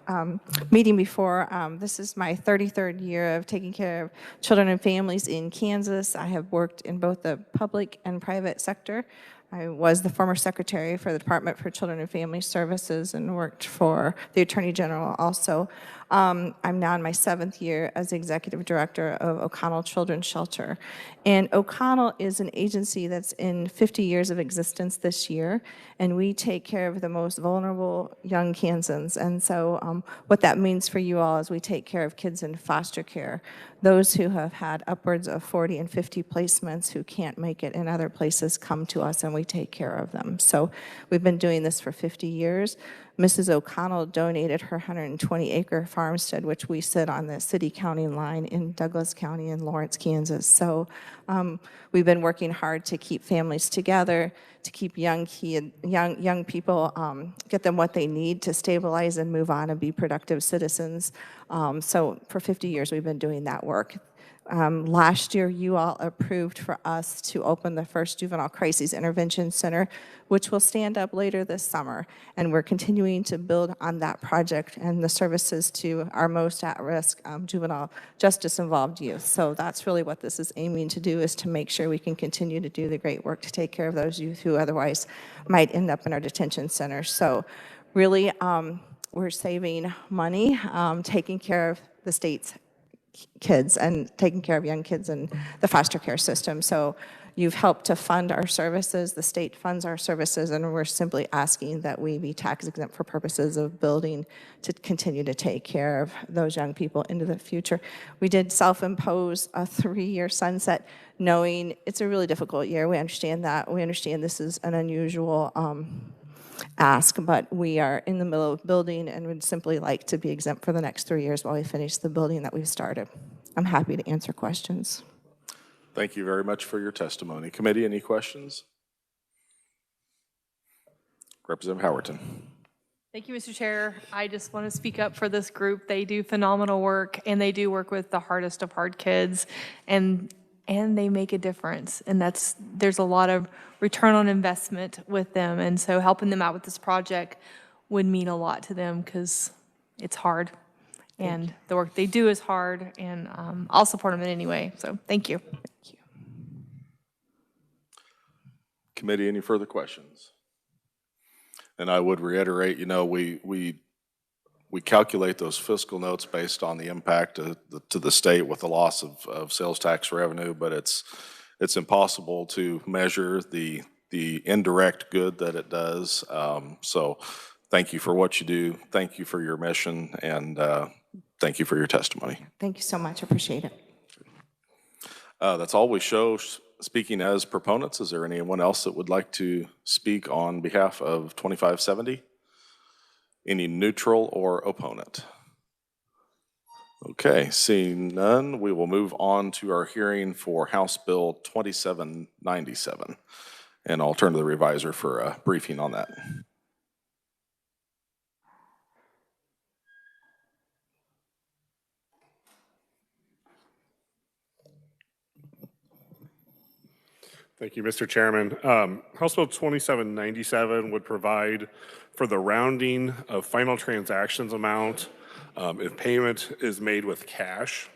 meeting before, this is my 33rd year of taking care of children and families in Kansas. I have worked in both the public and private sector. I was the former secretary for the Department for Children and Family Services and worked for the Attorney General also. I'm now in my 7th year as executive director of O'Connell Children's Shelter. And O'Connell is an agency that's in 50 years of existence this year, and we take care of the most vulnerable young Kansans. And so what that means for you all is we take care of kids in foster care, those who have had upwards of 40 and 50 placements who can't make it in other places come to us and we take care of them. So we've been doing this for 50 years. Mrs. O'Connell donated her 120-acre farmstead, which we sit on the city-county line in Douglas County in Lawrence, Kansas. So we've been working hard to keep families together, to keep young people, get them what they need to stabilize and move on and be productive citizens. So for 50 years, we've been doing that work. Last year, you all approved for us to open the first Juvenile Crises Intervention Center, which will stand up later this summer. And we're continuing to build on that project and the services to our most at-risk juvenile justice-involved youth. So that's really what this is aiming to do, is to make sure we can continue to do the great work to take care of those youth who otherwise might end up in our detention centers. So really, we're saving money, taking care of the state's kids and taking care of young kids in the foster care system. So you've helped to fund our services, the state funds our services, and we're simply asking that we be tax exempt for purposes of building to continue to take care of those young people into the future. We did self-impose a 3-year sunset, knowing it's a really difficult year. We understand that. We understand this is an unusual ask, but we are in the middle of building and would simply like to be exempt for the next 3 years while we finish the building that we've started. I'm happy to answer questions. Thank you very much for your testimony. Committee, any questions? Representative Howerton. Thank you, Mr. Chair. I just want to speak up for this group. They do phenomenal work, and they do work with the hardest of hard kids, and they make a difference. And there's a lot of return on investment with them. And so helping them out with this project would mean a lot to them because it's hard. And the work they do is hard, and I'll support them in any way. So thank you. Thank you. Committee, any further questions? And I would reiterate, we calculate those fiscal notes based on the impact to the state with the loss of sales tax revenue, but it's impossible to measure the indirect good that it does. So thank you for what you do. Thank you for your mission, and thank you for your testimony. Thank you so much. I appreciate it. That's all we show speaking as proponents. Is there anyone else that would like to speak on behalf of 2570? Any neutral or opponent? Okay, seeing none, we will move on to our hearing for House Bill 2797. And I'll turn to the reviser for a briefing on that. Thank you, Mr. Chairman. House Bill 2797 would provide for the rounding of final transactions amount if payment is made with cash.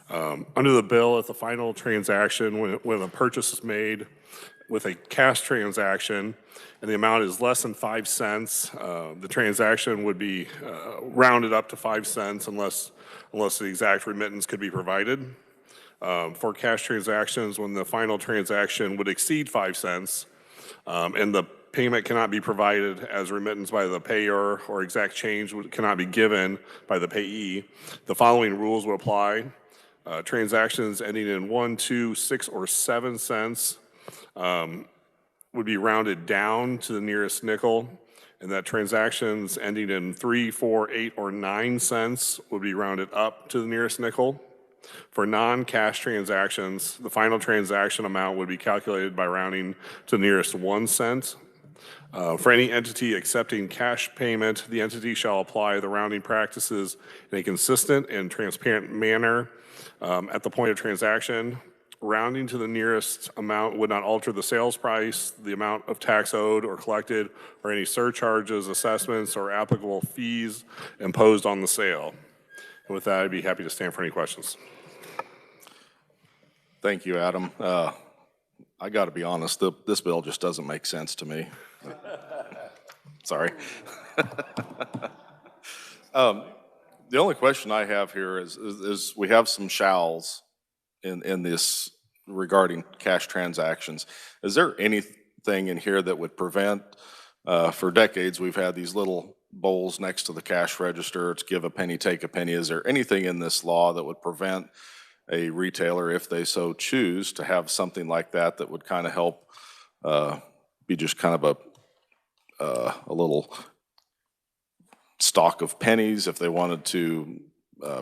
Under the bill, if the final transaction, when a purchase is made with a cash transaction and the amount is less than 5 cents, the transaction would be rounded up to 5 cents unless the exact remittance could be provided. For cash transactions, when the final transaction would exceed 5 cents and the payment cannot be provided as remittance by the payer or exact change cannot be given by the payee, the following rules would apply. Transactions ending in 1, 2, 6, or 7 cents would be rounded down to the nearest nickel, and that transactions ending in 3, 4, 8, or 9 cents would be rounded up to the nearest nickel. For non-cash transactions, the final transaction amount would be calculated by rounding to the nearest 1 cent. For any entity accepting cash payment, the entity shall apply the rounding practices in a consistent and transparent manner at the point of transaction. Rounding to the nearest amount would not alter the sales price, the amount of tax owed or collected, or any surcharges, assessments, or applicable fees imposed on the sale. And with that, I'd be happy to stand for any questions. Thank you, Adam. I got to be honest, this bill just doesn't make sense to me. Sorry. The only question I have here is we have some shalls in this regarding cash transactions. Is there anything in here that would prevent, for decades, we've had these little bowls next to the cash register to give a penny, take a penny. Is there anything in this law that would prevent a retailer, if they so choose, to have something like that that would kind of help be just kind of a little stock of pennies if they wanted to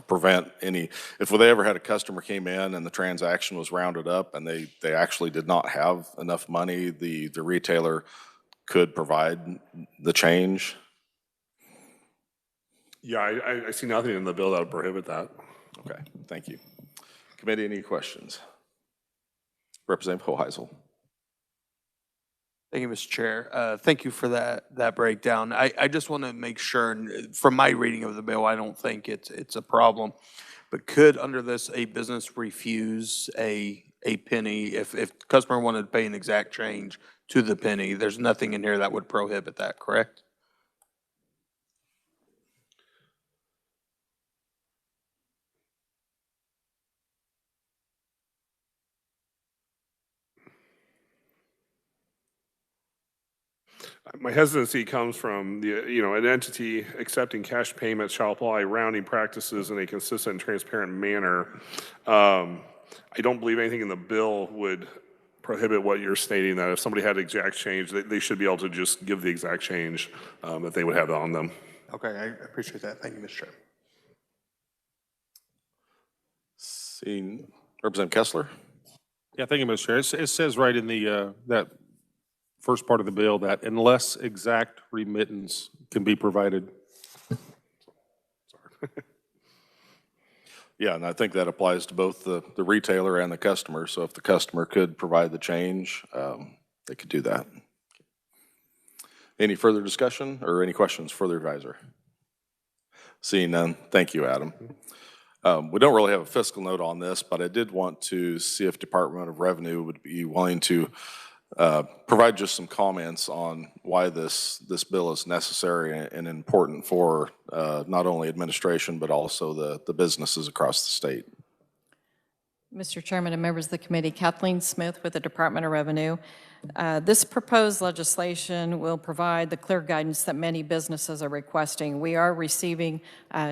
prevent any, if they ever had a customer came in and the transaction was rounded up and they actually did not have enough money, the retailer could provide the change? Yeah, I see nothing in the bill that would prohibit that. Okay, thank you. Committee, any questions? Representative Hoheisel. Thank you, Mr. Chair. Thank you for that breakdown. I just want to make sure, and from my reading of the bill, I don't think it's a problem. But could, under this, a business refuse a penny if the customer wanted to pay an exact change to the penny? There's nothing in here that would prohibit that, correct? My hesitancy comes from an entity accepting cash payments shall apply rounding practices in a consistent and transparent manner. I don't believe anything in the bill would prohibit what you're stating, that if somebody had exact change, they should be able to just give the exact change that they would have on them. Okay, I appreciate that. Thank you, Mr. Chair. Seeing Representative Kessler. Yeah, thank you, Mr. Chair. It says right in the that first part of the bill that unless exact remittance can be provided. Yeah, and I think that applies to both the retailer and the customer. So if the customer could provide the change, they could do that. Any further discussion or any questions for the advisor? Seeing none, thank you, Adam. We don't really have a fiscal note on this, but I did want to see if Department of Revenue would be willing to provide just some comments on why this bill is necessary and important for not only administration, but also the businesses across the state. Mr. Chairman and members of the committee, Kathleen Smith with the Department of Revenue. This proposed legislation will provide the clear guidance that many businesses are requesting. We are receiving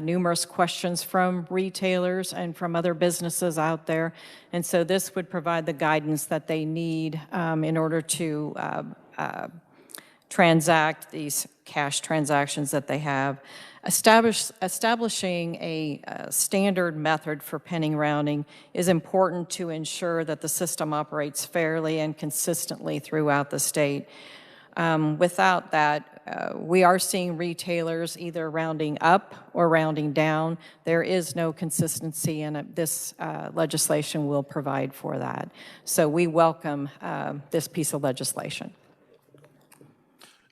numerous questions from retailers and from other businesses out there, and so this would provide the guidance that they need in order to transact these cash transactions that they have. Establishing a standard method for penny rounding is important to ensure that the system operates fairly and consistently throughout the state. Without that, we are seeing retailers either rounding up or rounding down. There is no consistency, and this legislation will provide for that. So we welcome this piece of legislation.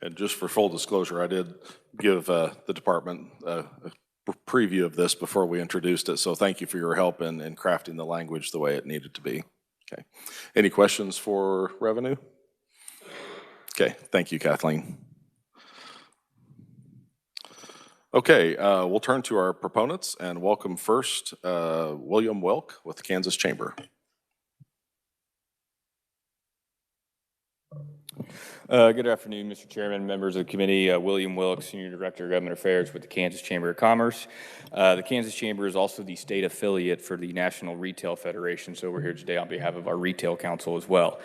And just for full disclosure, I did give the department a preview of this before we introduced it, so thank you for your help in crafting the language the way it needed to be. Okay. Any questions for revenue? Okay, thank you, Kathleen. Okay, we'll turn to our proponents and welcome first William Welk with the Kansas Chamber. Good afternoon, Mr. Chairman, members of the committee. William Wilkes, Senior Director of Government Affairs with the Kansas Chamber of Commerce. The Kansas Chamber is also the state affiliate for the National Retail Federation, so we're here today on behalf of our Retail Council as well.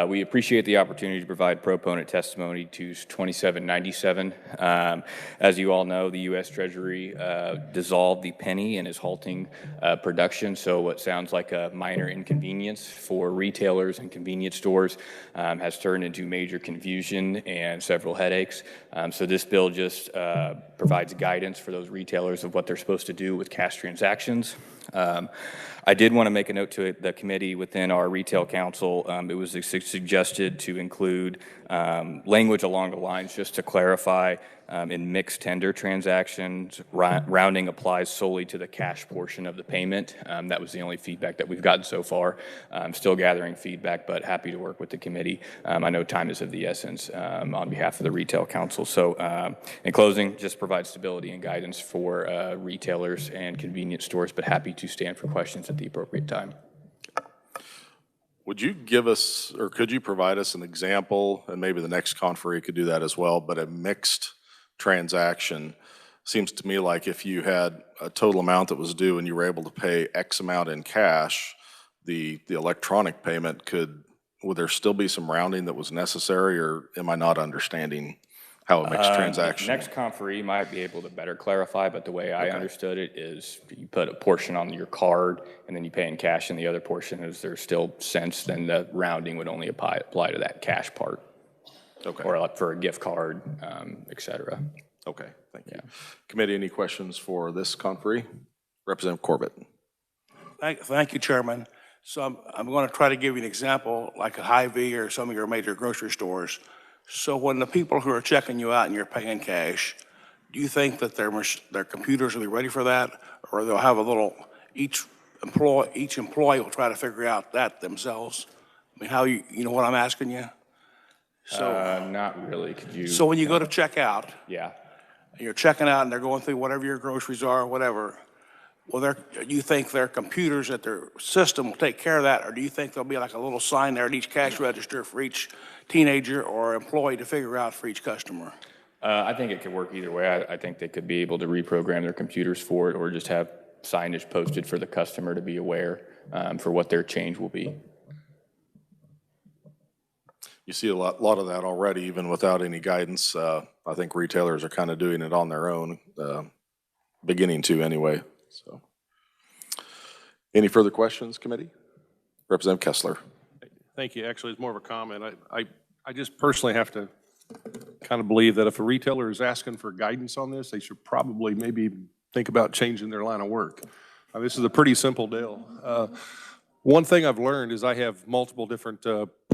We appreciate the opportunity to provide proponent testimony to 2797. As you all know, the U.S. Treasury dissolved the penny and is halting production, so what sounds like a minor inconvenience for retailers and convenience stores has turned into major confusion and several headaches. So this bill just provides guidance for those retailers of what they're supposed to do with cash transactions. I did want to make a note to the committee within our Retail Council. It was suggested to include language along the lines just to clarify in mixed tender transactions, rounding applies solely to the cash portion of the payment. That was the only feedback that we've gotten so far. Still gathering feedback, but happy to work with the committee. I know time is of the essence on behalf of the Retail Council. So in closing, just provide stability and guidance for retailers and convenience stores, but happy to stand for questions at the appropriate time. Would you give us, or could you provide us an example, and maybe the next conferee could do that as well, but a mixed transaction? Seems to me like if you had a total amount that was due and you were able to pay X amount in cash, the electronic payment would there still be some rounding that was necessary, or am I not understanding how a mixed transaction? Next conferee might be able to better clarify, but the way I understood it is you put a portion on your card and then you pay in cash, and the other portion is there's still cents, then the rounding would only apply to that cash part. Okay. Or like for a gift card, et cetera. Okay, thank you. Committee, any questions for this conferee? Representative Corbett. Thank you, Chairman. So I'm going to try to give you an example, like a Hy-Vee or some of your major grocery stores. So when the people who are checking you out and you're paying cash, do you think that their computers will be ready for that, or they'll have a little, each employee will try to figure out that themselves? I mean, how you know what I'm asking you? So not really. Could you? So when you go to check out, yeah, and you're checking out and they're going through whatever your groceries are, whatever, well, do you think their computers at their system will take care of that, or do you think there'll be like a little sign there at each cash register for each teenager or employee to figure out for each customer? I think it could work either way. I think they could be able to reprogram their computers for it, or just have signage posted for the customer to be aware for what their change will be. You see a lot of that already, even without any guidance. I think retailers are kind of doing it on their own, beginning to anyway. So, any further questions, committee? Representative Kessler. Thank you. Actually, it's more of a comment. I just personally have to kind of believe that if a retailer is asking for guidance on this, they should probably maybe think about changing their line of work. This is a pretty simple deal. One thing I've learned is I have multiple different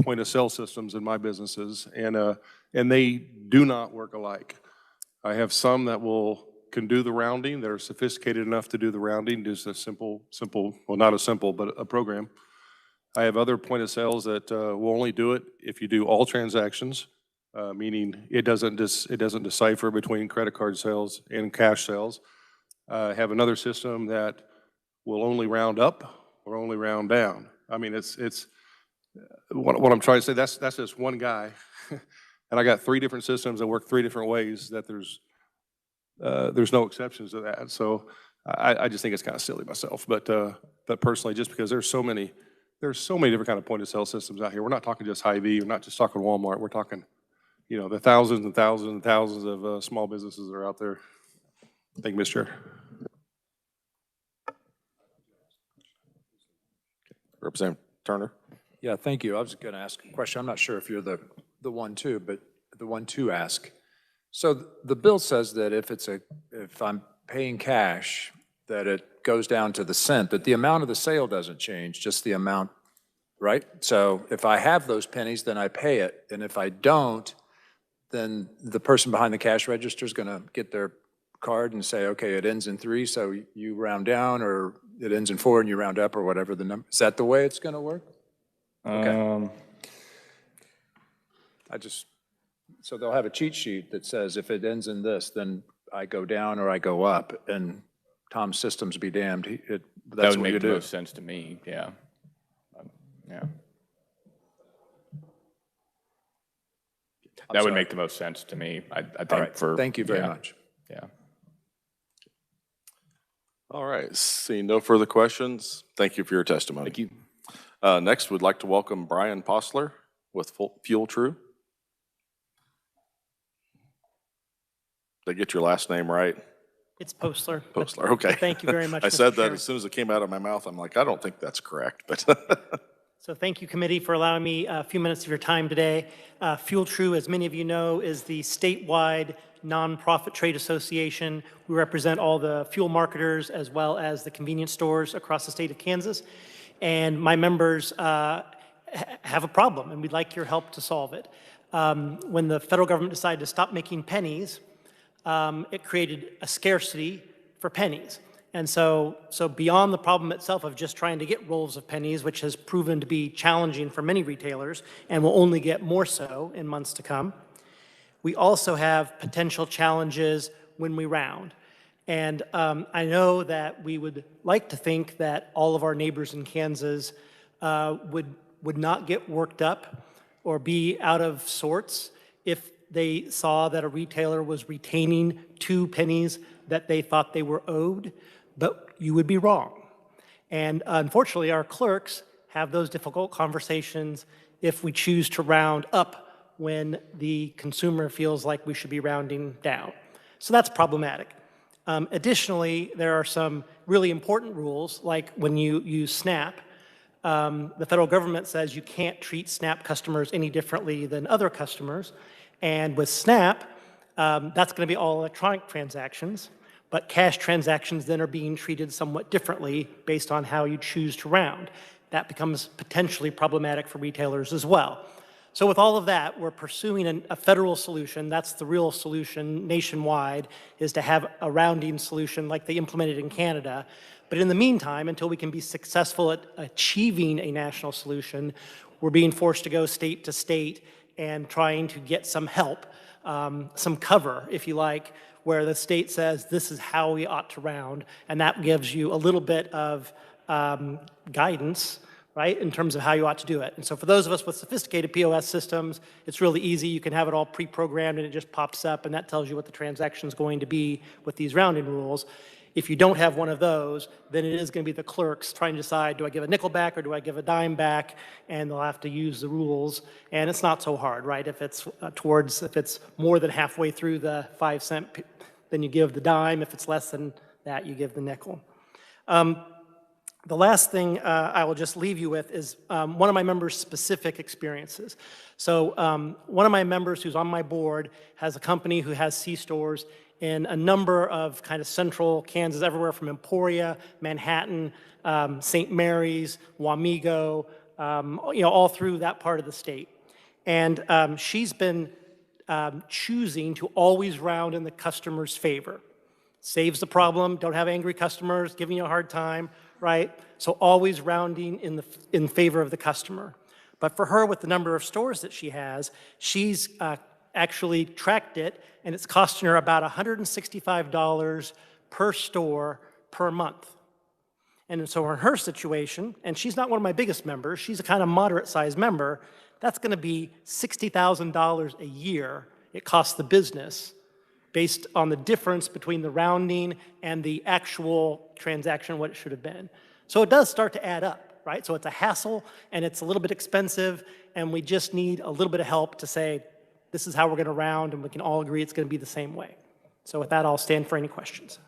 point of sale systems in my businesses, and they do not work alike. I have some that can do the rounding, that are sophisticated enough to do the rounding, just a simple, well, not a simple, but a program. I have other point of sales that will only do it if you do all transactions, meaning it doesn't decipher between credit card sales and cash sales. I have another system that will only round up or only round down. I mean, it's what I'm trying to say. That's just one guy, and I got 3 different systems that work 3 different ways. That there's no exceptions to that. So I just think it's kind of silly myself. But personally, just because there's so many different kind of point of sale systems out here. We're not talking just Hy-Vee. We're not just talking Walmart. We're talking, the thousands and thousands and thousands of small businesses that are out there. Thank you, Mr. Chair. Representative Turner? Yeah, thank you. I was going to ask a question. I'm not sure if you're the one too, but the one to ask. So the bill says that if I'm paying cash, that it goes down to the cent, but the amount of the sale doesn't change, just the amount, right? So if I have those pennies, then I pay it, and if I don't, then the person behind the cash register is going to get their card and say, okay, it ends in 3, so you round down, or it ends in 4 and you round up, or whatever the number. Is that the way it's going to work? Okay. So they'll have a cheat sheet that says if it ends in this, then I go down or I go up, and Tom's systems be damned. That That's would what you make the do. most sense to me, yeah. Yeah. That would make the most sense to me, I think. All right. Thank you very yeah, much. Yeah. All right, seeing no further questions, thank you for your testimony. Thank you. Next, we'd like to welcome Brian Postler with Fuel True. Did I get your last name right? It's Postler. Postler, okay. Thank you very much, I Mr. said that Chair. as soon as it came out of my mouth. I'm like, I don't think that's correct, but. So thank you, committee, for allowing me a few minutes of your time today. Fuel True, as many of you know, is the statewide nonprofit trade association. We represent all the fuel marketers as well as the convenience stores across the state of Kansas. And my members have a problem, and we'd like your help to solve it. When the federal government decided to stop making pennies, it created a scarcity for pennies. And so beyond the problem itself of just trying to get rolls of pennies, which has proven to be challenging for many retailers and will only get more so in months to come, we also have potential challenges when we round. And I know that we would like to think that all of our neighbors in Kansas would not get worked up or be out of sorts if they saw that a retailer was retaining 2 pennies that they thought they were owed, but you would be wrong. And unfortunately, our clerks have those difficult conversations if we choose to round up when the consumer feels like we should be rounding down. So that's problematic. Additionally, there are some really important rules, like when you use SNAP. The federal government says you can't treat SNAP customers any differently than other customers. And with SNAP, that's going to be all electronic transactions, but cash transactions then are being treated somewhat differently based on how you choose to round. That becomes potentially problematic for retailers as well. So with all of that, we're pursuing a federal solution. That's the real solution nationwide, is to have a rounding solution like they implemented in Canada. But in the meantime, until we can be successful at achieving a national solution, we're being forced to go state to state and trying to get some help, some cover, if you like, where the state says this is how we ought to round, and that gives you a little bit of guidance, right, in terms of how you ought to do it. And so for those of us with sophisticated POS systems, it's really easy. You can have it all pre-programmed and it just pops up, and that tells you what the transaction is going to be with these rounding rules. If you don't have one of those, then it is going to be the clerks trying to decide, do I give a nickel back or do I give a dime back? And they'll have to use the rules. And it's not so hard, right? If it's if it's more than halfway through the 5 cent, then you give the dime. If it's less than that, you give the nickel. The last thing I will just leave you with is one of my members' specific experiences. So one of my members who's on my board has a company who has C-stores in a number of kind of central Kansas, everywhere from Emporia, Manhattan, St. Mary's, Wamego, all through that part of the state. And she's been choosing to always round in the customer's favor. Saves the problem, don't have angry customers giving you a hard time, right? So always rounding in favor of the customer. But for her, with the number of stores that she has, she's actually tracked it, and it's costing her about $165 per store per month. And so in her situation, and she's not one of my biggest members, she's a kind of moderate-sized member, that's going to be $60,000 a year it costs the business based on the difference between the rounding and the actual transaction, what it should have been. So it does start to add up, right? So it's a hassle, and it's a little bit expensive, and we just need a little bit of help to say, this is how we're going to round, and we can all agree it's going to be the same way. So with that, I'll stand for any questions.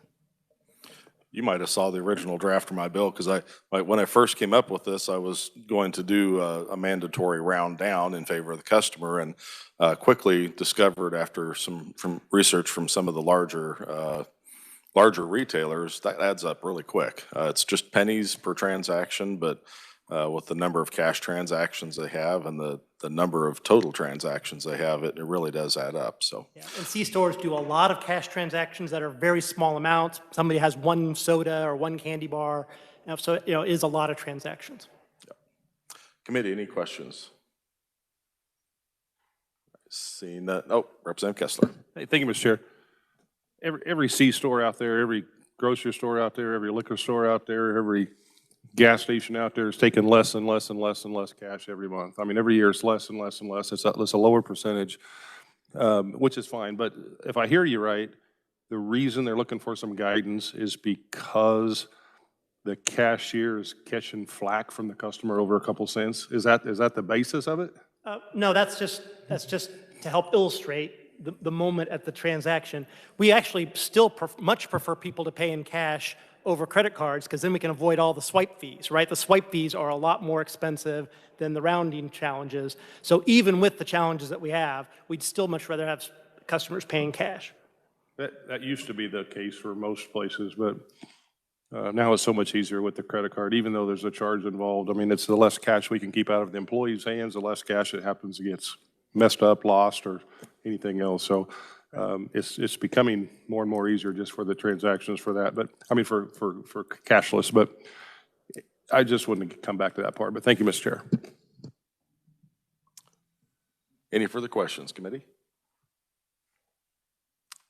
You might have saw the original draft of my bill, because when I first came up with this, I was going to do a mandatory round down in favor of the customer, and quickly discovered after from research from some of the larger retailers, that adds up really quick. It's just pennies per transaction, but with the number of cash transactions they have and the number of total transactions they have, it really does add up, so. Yeah, and C-stores do a lot of cash transactions that are very small amounts. Somebody has one soda or one candy bar, so it is a lot of transactions. Committee, any questions? Seeing that, oh, Representative Kessler. Hey, thank you, Mr. Chair. Every C-store out there, every grocery store out there, every liquor store out there, every gas station out there is taking less and less and less and less cash every month. I mean, every year it's less and less and less. It's a lower percentage, which is fine. But if I hear you right, the reason they're looking for some guidance is because the cashier is catching flack from the customer over a couple cents. Is that the basis of it? No, that's just to help illustrate the moment at the transaction. We actually still much prefer people to pay in cash over credit cards, because then we can avoid all the swipe fees, right? The swipe fees are a lot more expensive than the rounding challenges. So even with the challenges that we have, we'd still much rather have customers paying cash. That used to be the case for most places, but now it's so much easier with the credit card, even though there's a charge involved. I mean, it's the less cash we can keep out of the employee's hands, the less cash that happens gets messed up, lost, or anything else. So it's becoming more and more easier just for the transactions for that. But I mean, for cashless. But I just wouldn't come back to that part. But thank you, Mr. Chair. Any further questions, committee?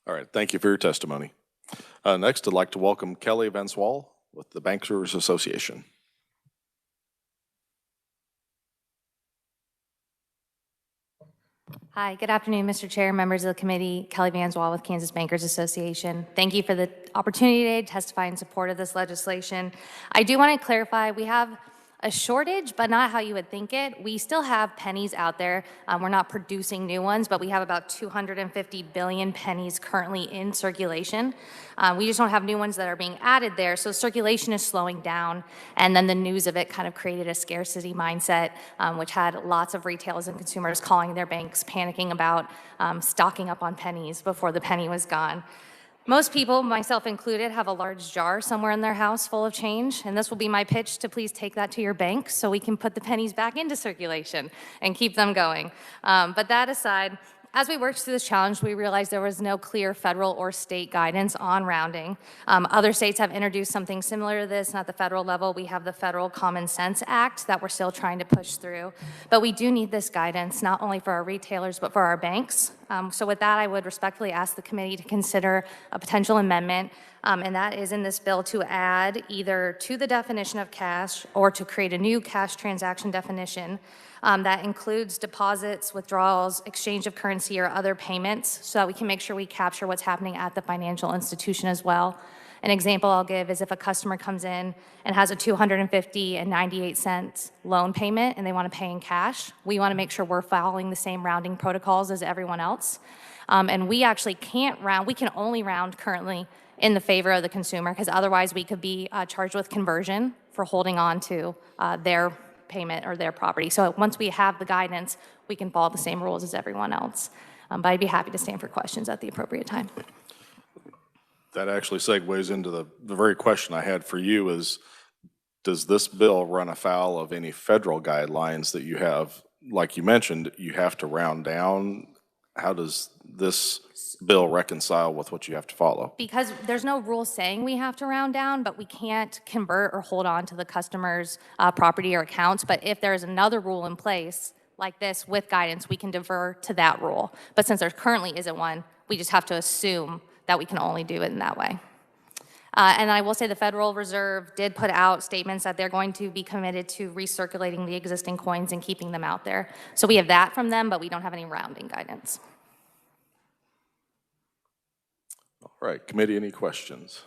All right, thank you for your testimony. Next, I'd like to welcome Kelly Vanswall with the Bankers Association. Hi, good afternoon, Mr. Chair, members of the committee. Kelly Vanswall with Kansas Bankers Association. Thank you for the opportunity today to testify in support of this legislation. I do want to clarify, we have a shortage, but not how you would think it. We still have pennies out there. We're not producing new ones, but we have about 250 billion pennies currently in circulation. We just don't have new ones that are being added there, so circulation is slowing down, and then the news of it kind of created a scarcity mindset, which had lots of retailers and consumers calling their banks, panicking about stocking up on pennies before the penny was gone. Most people, myself included, have a large jar somewhere in their house full of change, and this will be my pitch to please take that to your bank so we can put the pennies back into circulation and keep them going. But that aside, as we worked through this challenge, we realized there was no clear federal or state guidance on rounding. Other states have introduced something similar to this, and at the federal level, we have the Federal Common Sense Act that we're still trying to push through. But we do need this guidance, not only for our retailers, but for our banks. So with that, I would respectfully ask the committee to consider a potential amendment, and that is in this bill to add either to the definition of cash or to create a new cash transaction definition that includes deposits, withdrawals, exchange of currency, or other payments, so that we can make sure we capture what's happening at the financial institution as well. An example I'll give is if a customer comes in and has a $250.98 loan payment and they want to pay in cash, we want to make sure we're following the same rounding protocols as everyone else. And we actually can't round, we can only round currently in the favor of the consumer, because otherwise we could be charged with conversion for holding on to their payment or their property. So once we have the guidance, we can follow the same rules as everyone else. But I'd be happy to stand for questions at the appropriate time. That actually segues into the very question I had for you is, does this bill run afoul of any federal guidelines that you have? Like you mentioned, you have to round down. How does this bill reconcile with what you have to follow? Because there's no rule saying we have to round down, but we can't convert or hold on to the customer's property or accounts. But if there's another rule in place like this with guidance, we can defer to that rule. But since there currently isn't one, we just have to assume that we can only do it in that way. And I will say the Federal Reserve did put out statements that they're going to be committed to recirculating the existing coins and keeping them out there. So we have that from them, but we don't have any rounding guidance. All right, committee, any questions?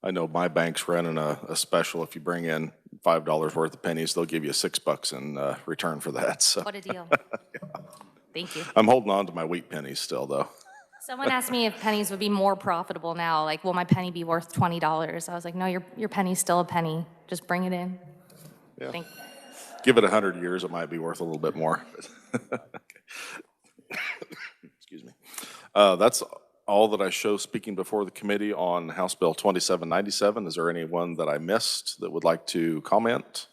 I know my bank's running a special. If you bring in $5 worth of pennies, they'll give you $6 in return for that. So. What a deal. Thank you. I'm holding on to my wheat pennies still, though. Someone asked me if pennies would be more profitable now, like, will my penny be worth $20? I was like, no, your penny's still a penny. Just bring it in. Yeah. Thank- Give it 100 years, it might be worth a little bit more. Excuse me. That's all that I show speaking before the committee on House Bill 2797. Is there anyone that I missed that would like to comment?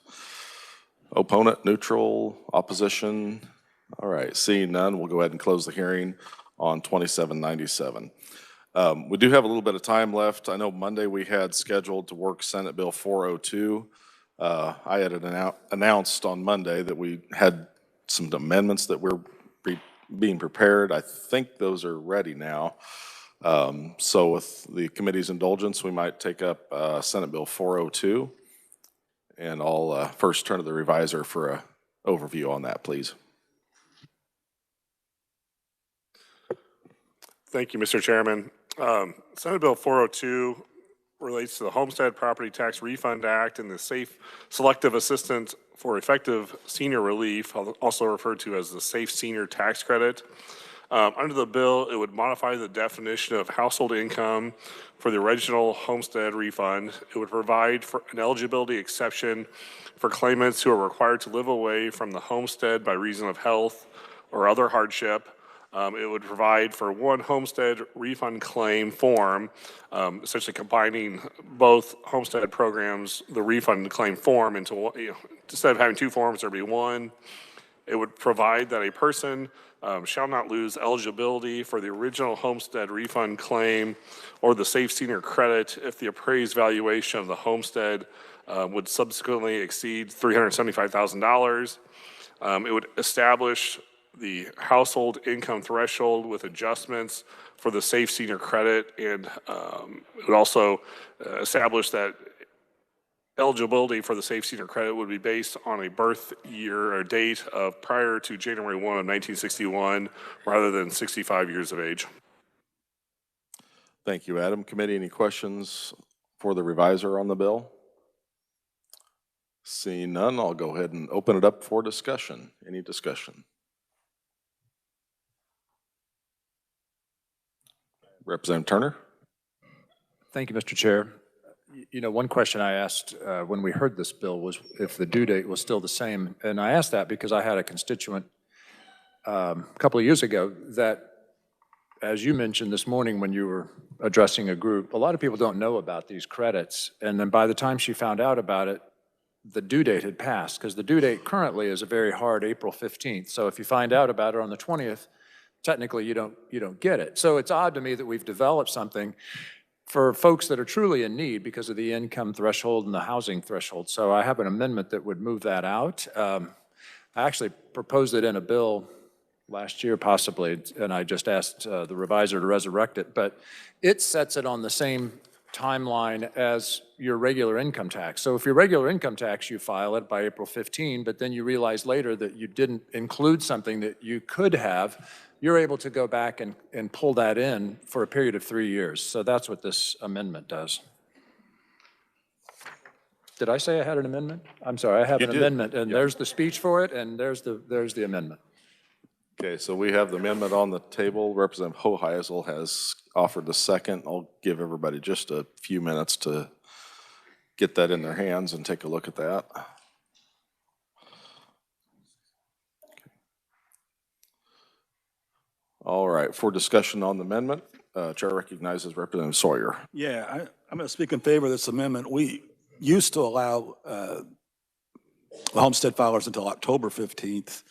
Opponent, neutral, opposition? All right, seeing none, we'll go ahead and close the hearing on 2797. We do have a little bit of time left. I know Monday we had scheduled to work Senate Bill 402. I had announced on Monday that we had some amendments that were being prepared. I think those are ready now. So with the committee's indulgence, we might take up Senate Bill 402. And I'll first turn to the reviser for an overview on that, please. Thank you, Mr. Chairman. Senate Bill 402 relates to the Homestead Property Tax Refund Act and the Safe Selective Assistance for Effective Senior Relief, also referred to as the Safe Senior Tax Credit. Under the bill, it would modify the definition of household income for the original homestead refund. It would provide for an eligibility exception for claimants who are required to live away from the homestead by reason of health or other hardship. It would provide for one homestead refund claim form, essentially combining both homestead programs, the refund claim form into one, instead of having two forms, there'd be one. It would provide that a person shall not lose eligibility for the original homestead refund claim or the Safe Senior Credit if the appraised valuation of the homestead would subsequently exceed $375,000. It would establish the household income threshold with adjustments for the Safe Senior Credit, and it would also establish that eligibility for the Safe Senior Credit would be based on a birth year or date of prior to January 1 of 1961 rather than 65 years of age. Thank you, Adam. Committee, any questions for the reviser on the bill? Seeing none, I'll go ahead and open it up for discussion. Any discussion? Representative Turner. Thank you, Mr. Chair. You know, one question I asked when we heard this bill was if the due date was still the same. And I asked that because I had a constituent a couple of years ago that, as you mentioned this morning when you were addressing a group, a lot of people don't know about these credits. And then by the time she found out about it, the due date had passed, because the due date currently is a very hard April 15th. So if you find out about it on the 20th, technically you don't get it. So it's odd to me that we've developed something for folks that are truly in need because of the income threshold and the housing threshold. So I have an amendment that would move that out. I actually proposed it in a bill last year possibly, and I just asked the reviser to resurrect it, but it sets it on the same timeline as your regular income tax. So if your regular income tax, you file it by April 15, but then you realize later that you didn't include something that you could have, you're able to go back and pull that in for a period of 3 years. So that's what this amendment does. Did I say I had an amendment? I'm sorry, I have an amendment, and there's the speech for it, and there's the amendment. Okay, so we have the amendment on the table. Representative Hoheisel has offered the second. I'll give everybody just a few minutes to get that in their hands and take a look at that. All right, for discussion on the amendment, Chair recognizes Representative Sawyer. Yeah, I'm going to speak in favor of this amendment. We used to allow homestead filers until October 15th,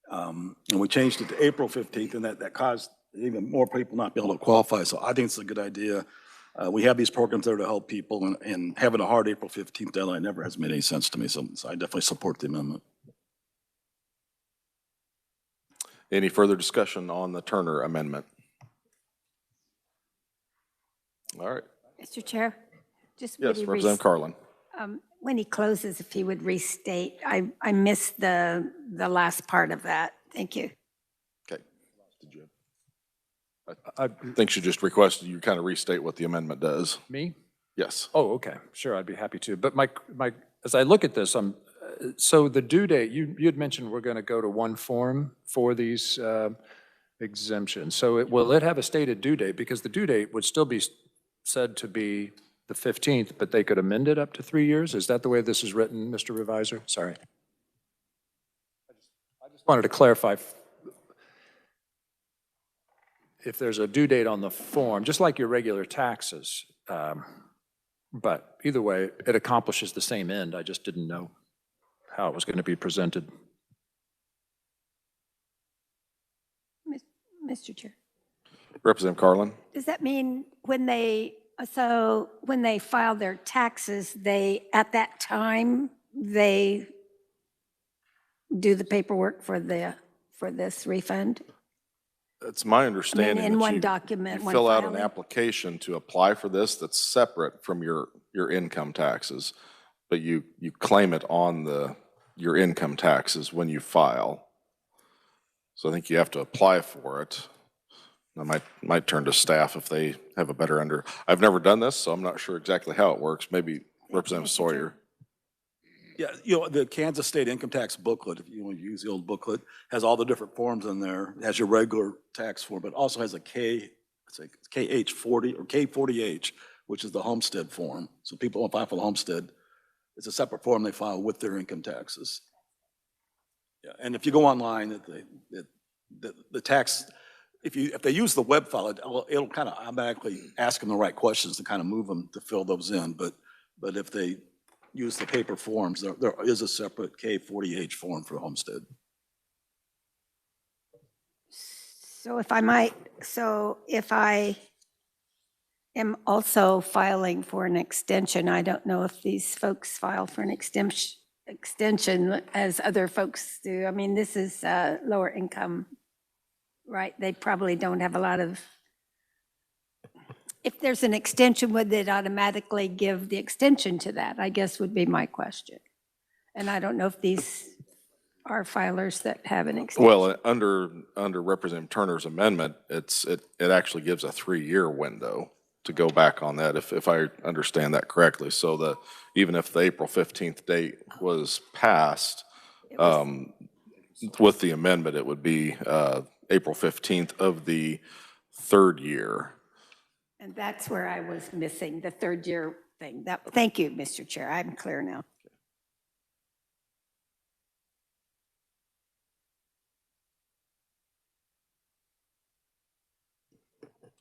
and we changed it to April 15th, and that caused even more people not be able to qualify. So I think it's a good idea. We have these programs there to help people, and having a hard April 15th deadline never has made any sense to me, so I definitely support the amendment. Any further discussion on the Turner amendment? All right. Mr. Chair, just Yes, maybe Representative Carlin. when he closes, if he would restate, I missed the last part of that. Thank you. Okay. Did you? I think she just requested you kind of restate what the amendment does. Me? Yes. Oh, okay. Sure, I'd be happy to. But as I look at this, so the due date, you had mentioned we're going to go to one form for these exemption. So will it have a stated due date? Because the due date would still be said to be the 15th, but they could amend it up to 3 years? Is that the way this is written, Mr. Revisor? Sorry. I just wanted to clarify if there's a due date on the form, just like your regular taxes. But either way, it accomplishes the same end. I just didn't know how it was going to be presented. Mr. Chair, Representative Carlin? does that mean when they file their taxes, at that time, they do the paperwork for this refund? It's my understanding in that one you- document, you one fill out an filing? application to apply for this that's separate from your income taxes, but you claim it on your income taxes when you file. So I think you have to apply for it. I might turn to staff if they have a better I've never done this, so I'm not sure exactly how it works. Maybe Representative Sawyer. Yeah, the Kansas State Income Tax booklet, if you want to use the old booklet, has all the different forms in there. It has your regular tax form, but also has a KH40 or K40H, which is the homestead form. So people don't file for the homestead. It's a separate form they file with their income taxes. Yeah, and if you go online, the tax, if they use the web file, it'll kind of automatically ask them the right questions to kind of move them to fill those in. But if they use the paper forms, there is a separate K40H form for homestead. So if I am also filing for an extension, I don't know if these folks file for an extension as other folks do. I mean, this is lower income, right? They probably don't have a lot of, if there's an extension, would it automatically give the extension to that? I guess would be my question. And I don't know if these are filers that have an extension. Well, under Representative Turner's amendment, it actually gives a 3-year window to go back on that, if I understand that correctly. So even if the April 15th date was passed, with the amendment, it would be April 15th of the 3rd year. And that's where I was missing, the 3rd year thing. Thank you, Mr. Chair. I'm clear now.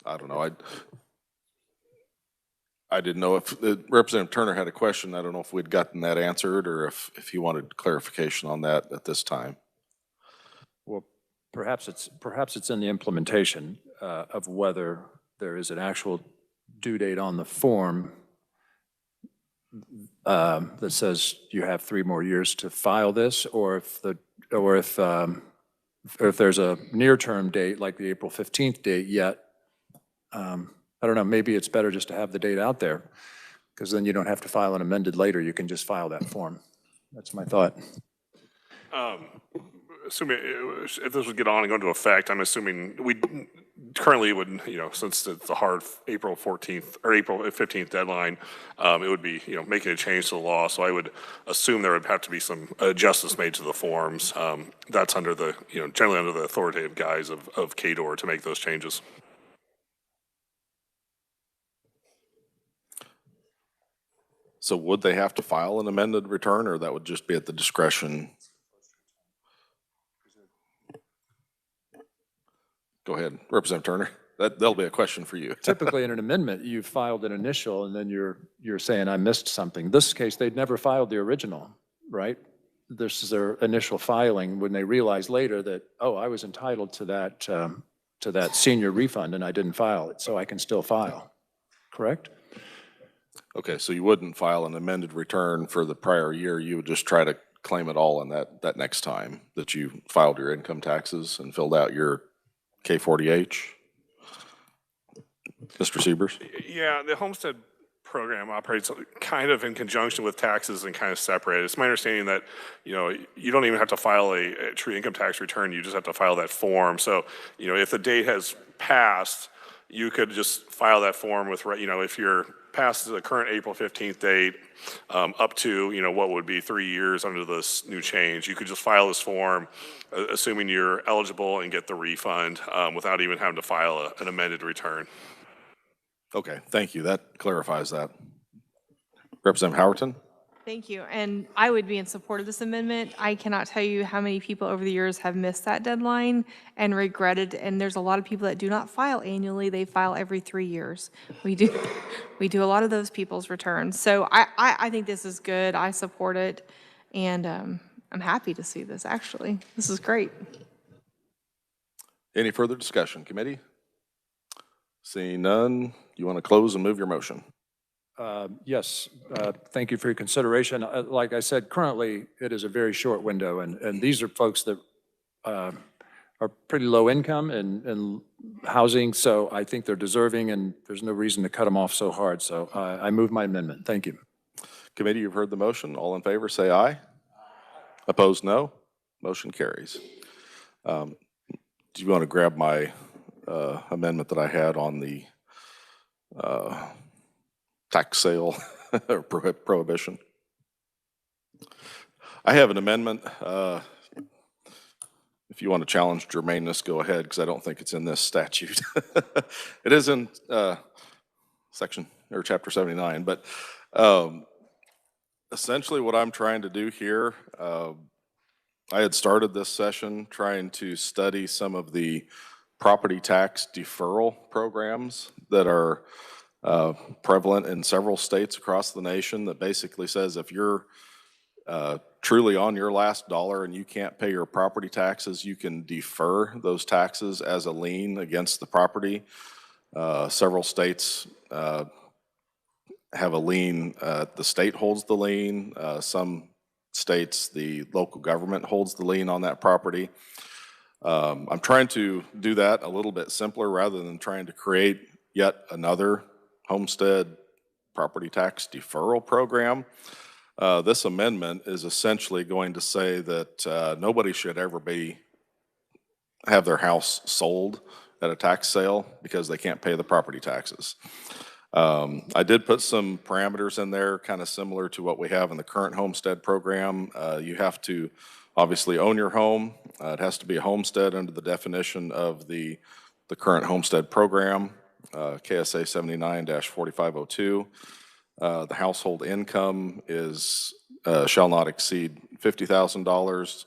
I don't know. I didn't know if Representative Turner had a question. I don't know if we'd gotten that answered or if he wanted clarification on that at this time. Well, perhaps it's in the implementation of whether there is an actual due date on the form that says you have 3 more years to file this, or if there's a near-term date like the April 15th date yet. I don't know, maybe it's better just to have the date out there, because then you don't have to file an amended later. You can just file that form. That's my thought. Assuming if this would get on and go into effect, I'm assuming we currently would, since it's a hard April 14th or April 15th deadline, it would be, making a change to the law. So I would assume there would have to be some adjustments made to the forms. That's under the, generally under the authoritative guise of KDOR to make those changes. So would they have to file an amended return, or that would just be at the discretion? Go ahead, Representative Turner. That'll be a question for you. Typically, in an amendment, you filed an initial, and then you're saying, I missed something. This case, they'd never filed the original, right? This is their initial filing when they realized later that, oh, I was entitled to that senior refund, and I didn't file it, so I can still file, correct? Okay, so you wouldn't file an amended return for the prior year. You would just try to claim it all in that next time that you filed your income taxes and filled out your K40H? Mr. Siebers? Yeah, the homestead program operates kind of in conjunction with taxes and kind of separated. It's my understanding that, you don't even have to file a true income tax return. You just have to file that form. So, if the date has passed, you could just file that form with, if you're past the current April 15th date, up to, what would be 3 years under this new change. You could just file this form, assuming you're eligible, and get the refund without even having to file an amended return. Okay, thank you. That clarifies that. Representative Howerton? Thank you. And I would be in support of this amendment. I cannot tell you how many people over the years have missed that deadline and regretted, and there's a lot of people that do not file annually. They file every 3 years. We do a lot of those people's returns. So I think this is good. I support it. And I'm happy to see this, actually. This is great. Any further discussion, committee? Seeing none, you want to close and move your motion? Yes, thank you for your consideration. Like I said, currently, it is a very short window, and these are folks that are pretty low income and housing, so I think they're deserving, and there's no reason to cut them off so hard. So I move my amendment. Thank you. Committee, you've heard the motion. All in favor, say aye. Opposed, no. Motion carries. Do you want to grab my amendment that I had on the tax sale or prohibition? I have an amendment. If you want to challenge germaneness, go ahead, because I don't think it's in this statute. It is in section or chapter 79, but essentially what I'm trying to do here, I had started this session trying to study some of the property tax deferral programs that are prevalent in several states across the nation, that basically says if you're truly on your last dollar and you can't pay your property taxes, you can defer those taxes as a lien against the property. Several states have a lien. The state holds the lien. Some states, the local government holds the lien on that property. I'm trying to do that a little bit simpler rather than trying to create yet another homestead property tax deferral program. This amendment is essentially going to say that nobody should ever have their house sold at a tax sale because they can't pay the property taxes. I did put some parameters in there, kind of similar to what we have in the current homestead program. You have to obviously own your home. It has to be a homestead under the definition of the current homestead program, KSA 79-4502. The household income shall not exceed $50,000.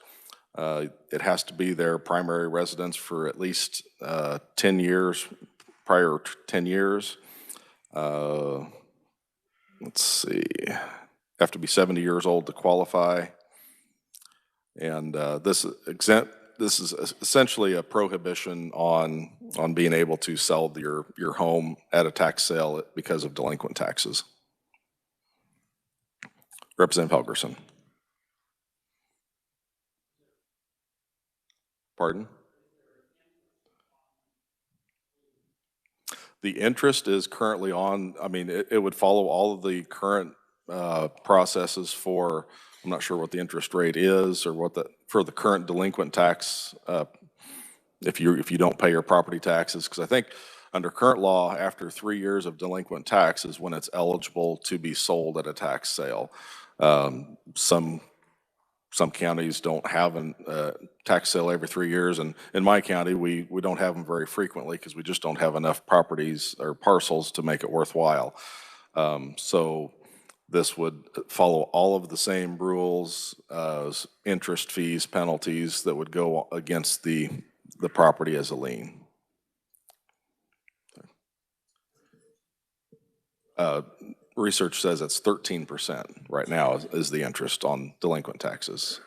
It has to be their primary residence for at least 10 years, prior 10 years. Let's see, have to be 70 years old to qualify. And this is essentially a prohibition on being able to sell your home at a tax sale because of delinquent taxes. Representative Helgerson. Pardon? The interest is currently on, I mean, it would follow all of the current processes for, I'm not sure what the interest rate is or for the current delinquent tax, if you don't pay your property taxes, because I think under current law, after 3 years of delinquent taxes, when it's eligible to be sold at a tax sale. Some counties don't have a tax sale every 3 years, and in my county, we don't have them very frequently because we just don't have enough properties or parcels to make it worthwhile. So this would follow all of the same rules, interest, fees, penalties that would go against the property as a lien. Research says it's 13% right now is the interest on delinquent taxes.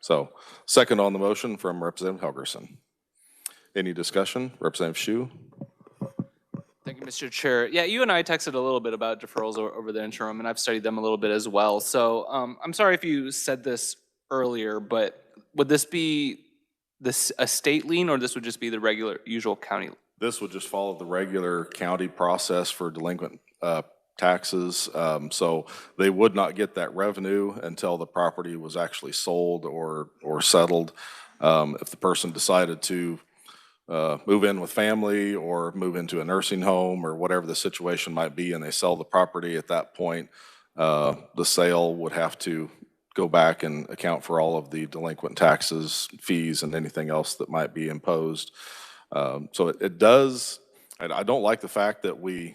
So second on the motion from Representative Helgerson. Any discussion? Representative Hsu? Thank you, Mr. Chair. Yeah, you and I texted a little bit about deferrals over the interim, and I've studied them a little bit as well. So I'm sorry if you said this earlier, but would this be a state lien, or this would just be the regular, usual county? This would just follow the regular county process for delinquent taxes. So they would not get that revenue until the property was actually sold or settled. If the person decided to move in with family or move into a nursing home or whatever the situation might be, and they sell the property at that point, the sale would have to go back and account for all of the delinquent taxes, fees, and anything else that might be imposed. So it does, I don't like the fact that we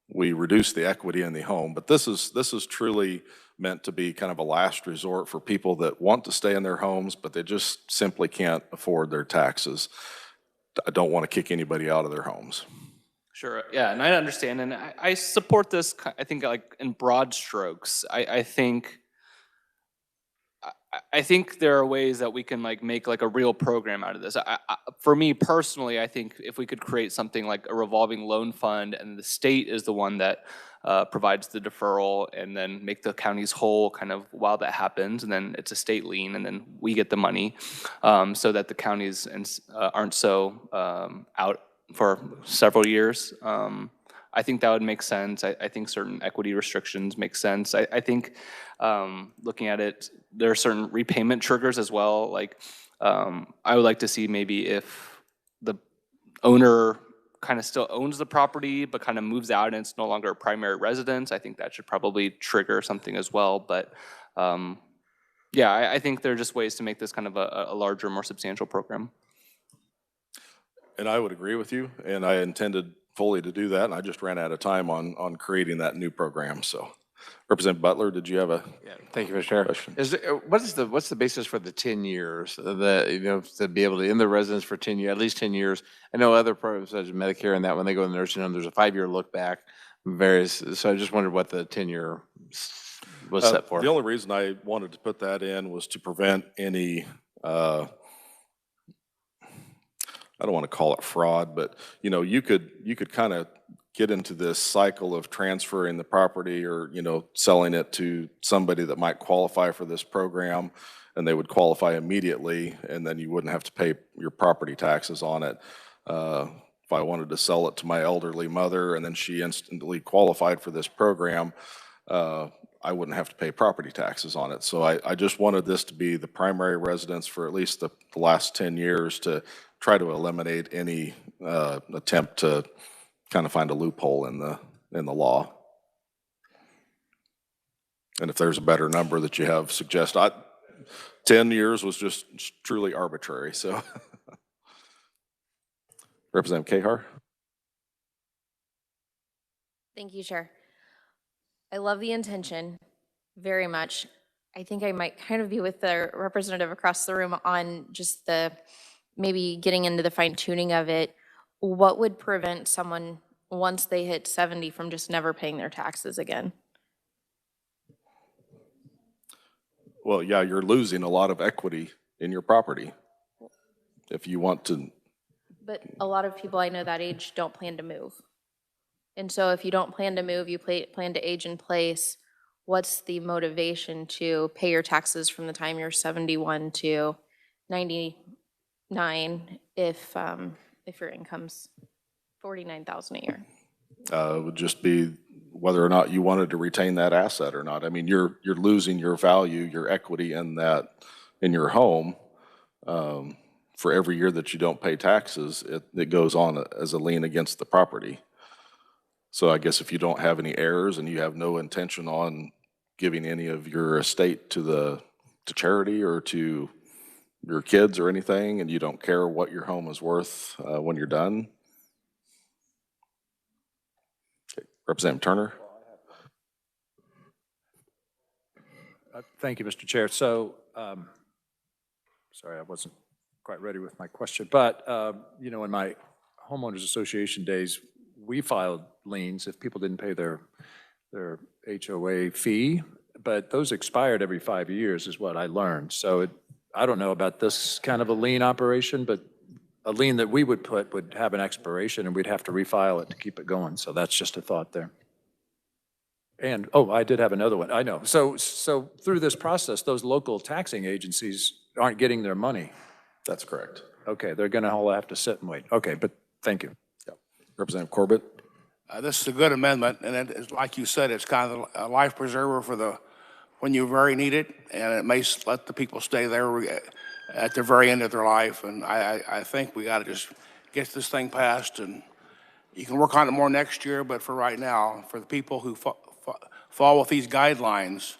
reduce the equity in the home, but this is truly meant to be kind of a last resort for people that want to stay in their homes, but they just simply can't afford their taxes. I don't want to kick anybody out of their homes. Sure, yeah, and I understand, and I support this, I think, like, in broad strokes. I think there are ways that we can like make like a real program out of this. For me personally, I think if we could create something like a revolving loan fund, and the state is the one that provides the deferral, and then make the counties whole kind of while that happens, and then it's a state lien, and then we get the money, so that the counties aren't so out for several years. I think that would make sense. I think certain equity restrictions make sense. I think looking at it, there are certain repayment triggers as well. Like I would like to see maybe if the owner kind of still owns the property but kind of moves out and it's no longer a primary residence, I think that should probably trigger something as well. But yeah, I think there are just ways to make this kind of a larger, more substantial program. And I would agree with you, and I intended fully to do that, and I just ran out of time on creating that new program. So, Representative Butler, did you have a Thank you, Mr. Chair. question? What's the basis for the 10 years, to be able to in the residence for 10 years, at least 10 years? I know other programs such as Medicare and that when they go in the nursing home, there's a 5-year look back, so I just wondered what the 10-year was set for. The only reason I wanted to put that in was to prevent any, I don't want to call it fraud, but you could kind of get into this cycle of transferring the property or selling it to somebody that might qualify for this program, and they would qualify immediately, and then you wouldn't have to pay your property taxes on it. If I wanted to sell it to my elderly mother and then she instantly qualified for this program, I wouldn't have to pay property taxes on it. So I just wanted this to be the primary residence for at least the last 10 years to try to eliminate any attempt to kind of find a loophole in the law. And if there's a better number that you have, suggest. 10 years was just truly arbitrary, so. Representative Kahar. Thank you, Chair. I love the intention very much. I think I might kind of be with the representative across the room on just maybe getting into the fine tuning of it. What would prevent someone once they hit 70 from just never paying their taxes again? Well, yeah, you're losing a lot of equity in your property if you want to. But a lot of people I know that age don't plan to move. And so if you don't plan to move, you plan to age in place, what's the motivation to pay your taxes from the time you're 71 to 99 if your income's $49,000 a year? It would just be whether or not you wanted to retain that asset or not. I mean, you're losing your value, your equity in your home. For every year that you don't pay taxes, it goes on as a lien against the property. So I guess if you don't have any heirs and you have no intention on giving any of your estate to charity or to your kids or anything, and you don't care what your home is worth when you're done. Okay. Representative Turner. Thank you, Mr. Chair. So, sorry, I wasn't quite ready with my question, but in my homeowners association days, we filed liens if people didn't pay their HOA fee, but those expired every 5 years is what I learned. So I don't know about this kind of a lien operation, but a lien that we would put would have an expiration and we'd have to refile it to keep it going. So that's just a thought there. And, I did have another one. I know. So through this process, those local taxing agencies aren't getting their money. That's correct. Okay, they're going to all have to sit and wait. Okay, but thank you. Yep. Representative Corbett. This is a good amendment, and it's, like you said, it's kind of a life preserver for when you very need it, and it may let the people stay there at the very end of their life. And I think we got to just gets this thing passed, and you can work on it more next year, but for right now, for the people who fall with these guidelines,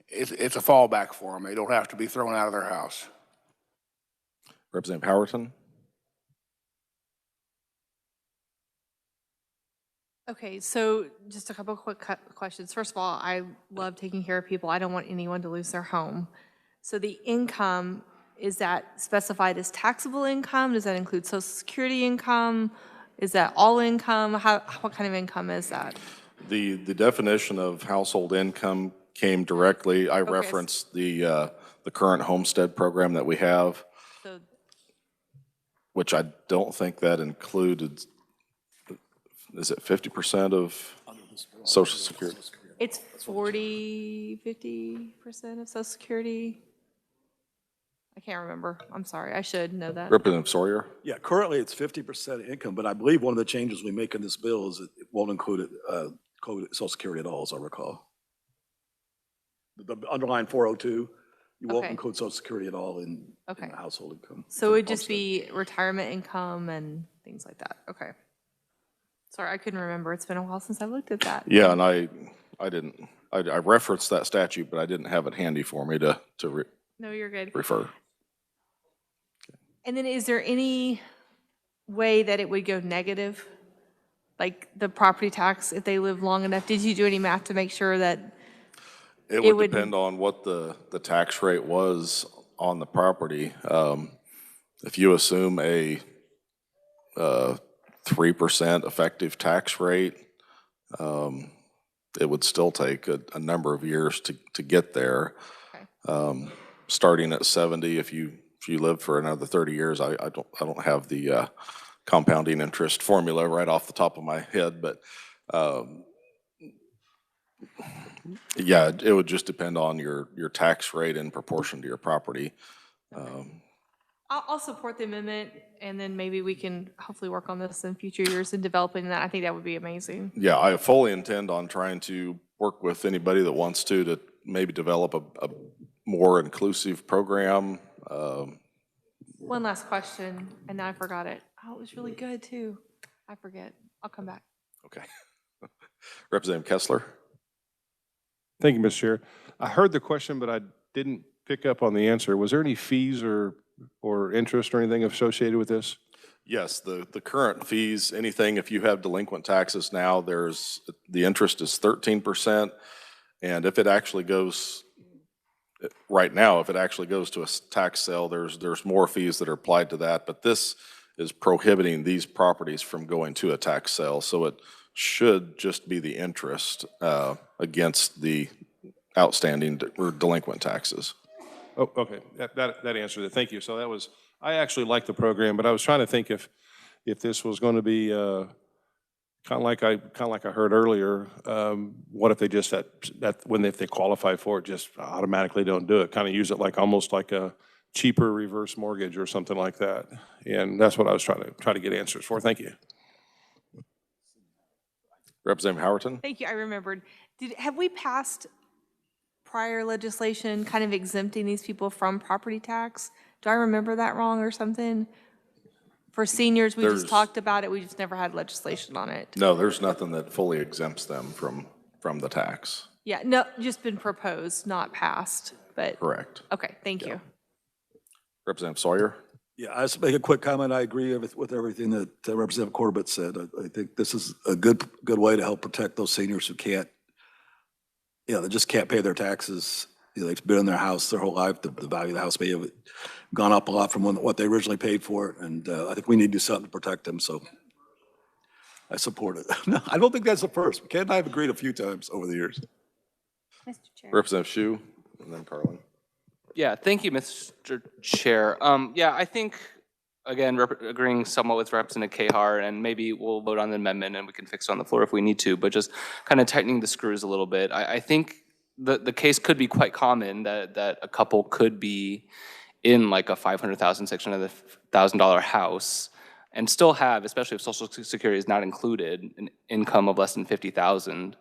it's a fallback for them. They don't have to be thrown out of their house. Representative Howerton. Okay, so just a couple quick questions. First of all, I love taking care of people. I don't want anyone to lose their home. So the income, is that specified as taxable income? Does that include Social Security income? Is that all income? What kind of income is that? The definition of household income came directly, I referenced the current homestead program that we have, So, which I don't think that included, is it 50% of Social Security? it's 40, 50% of Social Security? I can't remember. I'm sorry. I should know that. Representative Sawyer? Yeah, currently it's 50% income, but I believe one of the changes we make in this bill is it won't include Social Security at all, as I recall. The underlying 402, you won't Okay. include Social Security at all in Okay. the household income. So it would just be retirement income and things like that. Okay. Sorry, I couldn't remember. It's been a while since I looked at that. Yeah, and I referenced that statute, but I didn't have it handy for me to No, you're good. refer. And then is there any way that it would go negative? Like the property tax, if they live long enough? Did you do any math to make sure that It It would would- depend on what the tax rate was on the property. If you assume a 3% effective tax rate, it would still take a number of years to get there. Starting at 70, if you live for another 30 years, I don't have the compounding interest formula right off the top of my head, but yeah, it would just depend on your tax rate in proportion to your property. I'll support the amendment, and then maybe we can hopefully work on this in future years and developing that. I think that would be amazing. Yeah, I fully intend on trying to work with anybody that wants to maybe develop a more inclusive program. One last question, and now I forgot it. Oh, it was really good, too. I forget. I'll come back. Okay. Representative Kessler? Thank you, Mr. Chair. I heard the question, but I didn't pick up on the answer. Was there any fees or interest or anything associated with this? Yes, the current fees, anything, if you have delinquent taxes now, the interest is 13%. And if it actually goes, right now, if it actually goes to a tax sale, there's more fees that are applied to that. But this is prohibiting these properties from going to a tax sale. So it should just be the interest against the outstanding or delinquent taxes. Oh, okay, that answered it, thank you. So that was, I actually like the program, but I was trying to think if this was going to be kind of like I heard earlier, what if they just, if they qualify for it, just automatically don't do it, kind of use it like, almost like a cheaper reverse mortgage or something like that. And that's what I was trying to get answers for, thank you. Representative Howerton? Thank you. I remembered. Have we passed prior legislation kind of exempting these people from property tax? Do I remember that wrong or something? For seniors, we just talked about it. We just never had legislation on it. No, there's nothing that fully exempts them from the tax. Yeah, no, just been proposed, not passed, but. Correct. Okay, thank you. Representative Sawyer? Yeah, I just make a quick comment. I agree with everything that Representative Corbett said. I think this is a good way to help protect those seniors who can't, they just can't pay their taxes. They've been in their house their whole life. The value of the house may have gone up a lot from what they originally paid for it. And I think we need to do something to protect them. So I support it. No, I don't think that's the first. Ken and I have agreed a few times over the years. Mr. Chair. Representative Shu, and then Carlin. Yeah, thank you, Mr. Chair. Yeah, I think, again, agreeing somewhat with Representative Kahar, and maybe we'll vote on the amendment and we can fix it on the floor if we need to, but just kind of tightening the screws a little bit. I think the case could be quite common that a couple could be in like a $500,000, $600,000 house and still have, especially if Social Security is not included, an income of less than $50,000,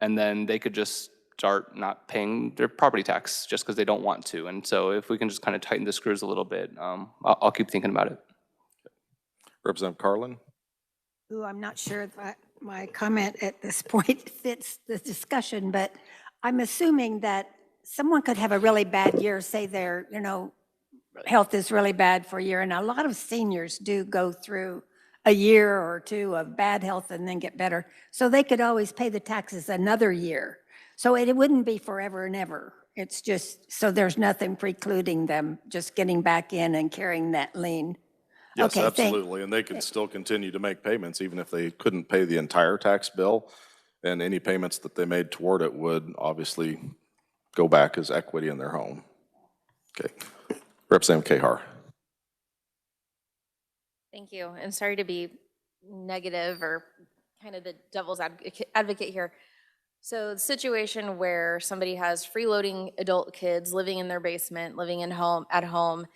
and then they could just start not paying their property tax just because they don't want to. And so if we can just kind of tighten the screws a little bit, I'll keep thinking about it. Representative Carlin? Ooh, I'm not sure that my comment at this point fits the discussion, but I'm assuming that someone could have a really bad year, say their, health is really bad for a year, and a lot of seniors do go through a year or two of bad health and then get better. So they could always pay the taxes another year. So it wouldn't be forever and ever. It's just, so there's nothing precluding them just getting back in and carrying that lien. Yes, Okay, absolutely. And they could still continue to make payments even if they couldn't pay the entire tax bill. And any payments that they made toward it would obviously go back as equity in their home. Okay. Representative Kahar. Thank you. And sorry to be negative or kind of the devil's advocate here. So the situation where somebody has freeloading adult kids living in their basement, living at home,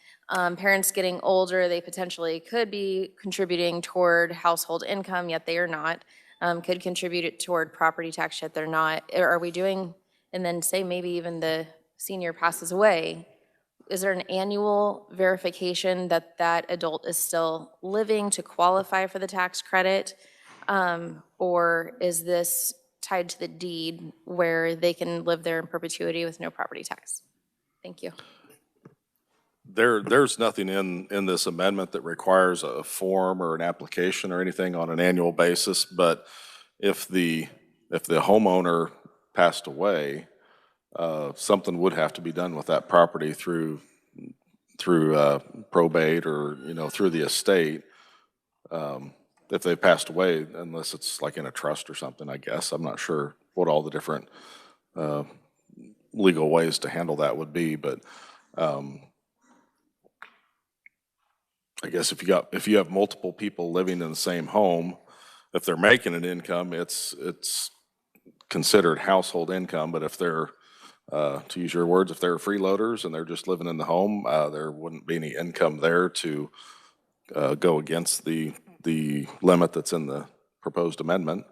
parents getting older, they potentially could be contributing toward household income, yet they are not, could contribute it toward property tax, yet they're not. Are we doing, and then say maybe even the senior passes away, is there an annual verification that that adult is still living to qualify for the tax credit? Or is this tied to the deed where they can live there in perpetuity with no property tax? Thank you. There's nothing in this amendment that requires a form or an application or anything on an annual basis, but if the homeowner passed away, something would have to be done with that property through probate or, through the estate. If they passed away, unless it's like in a trust or something, I guess. I'm not sure what all the different legal ways to handle that would be, but I guess if you have multiple people living in the same home, if they're making an income, it's considered household income. But if they're, to use your words, if they're freeloaders and they're just living in the home, there wouldn't be any income there to go against the limit that's in the proposed amendment.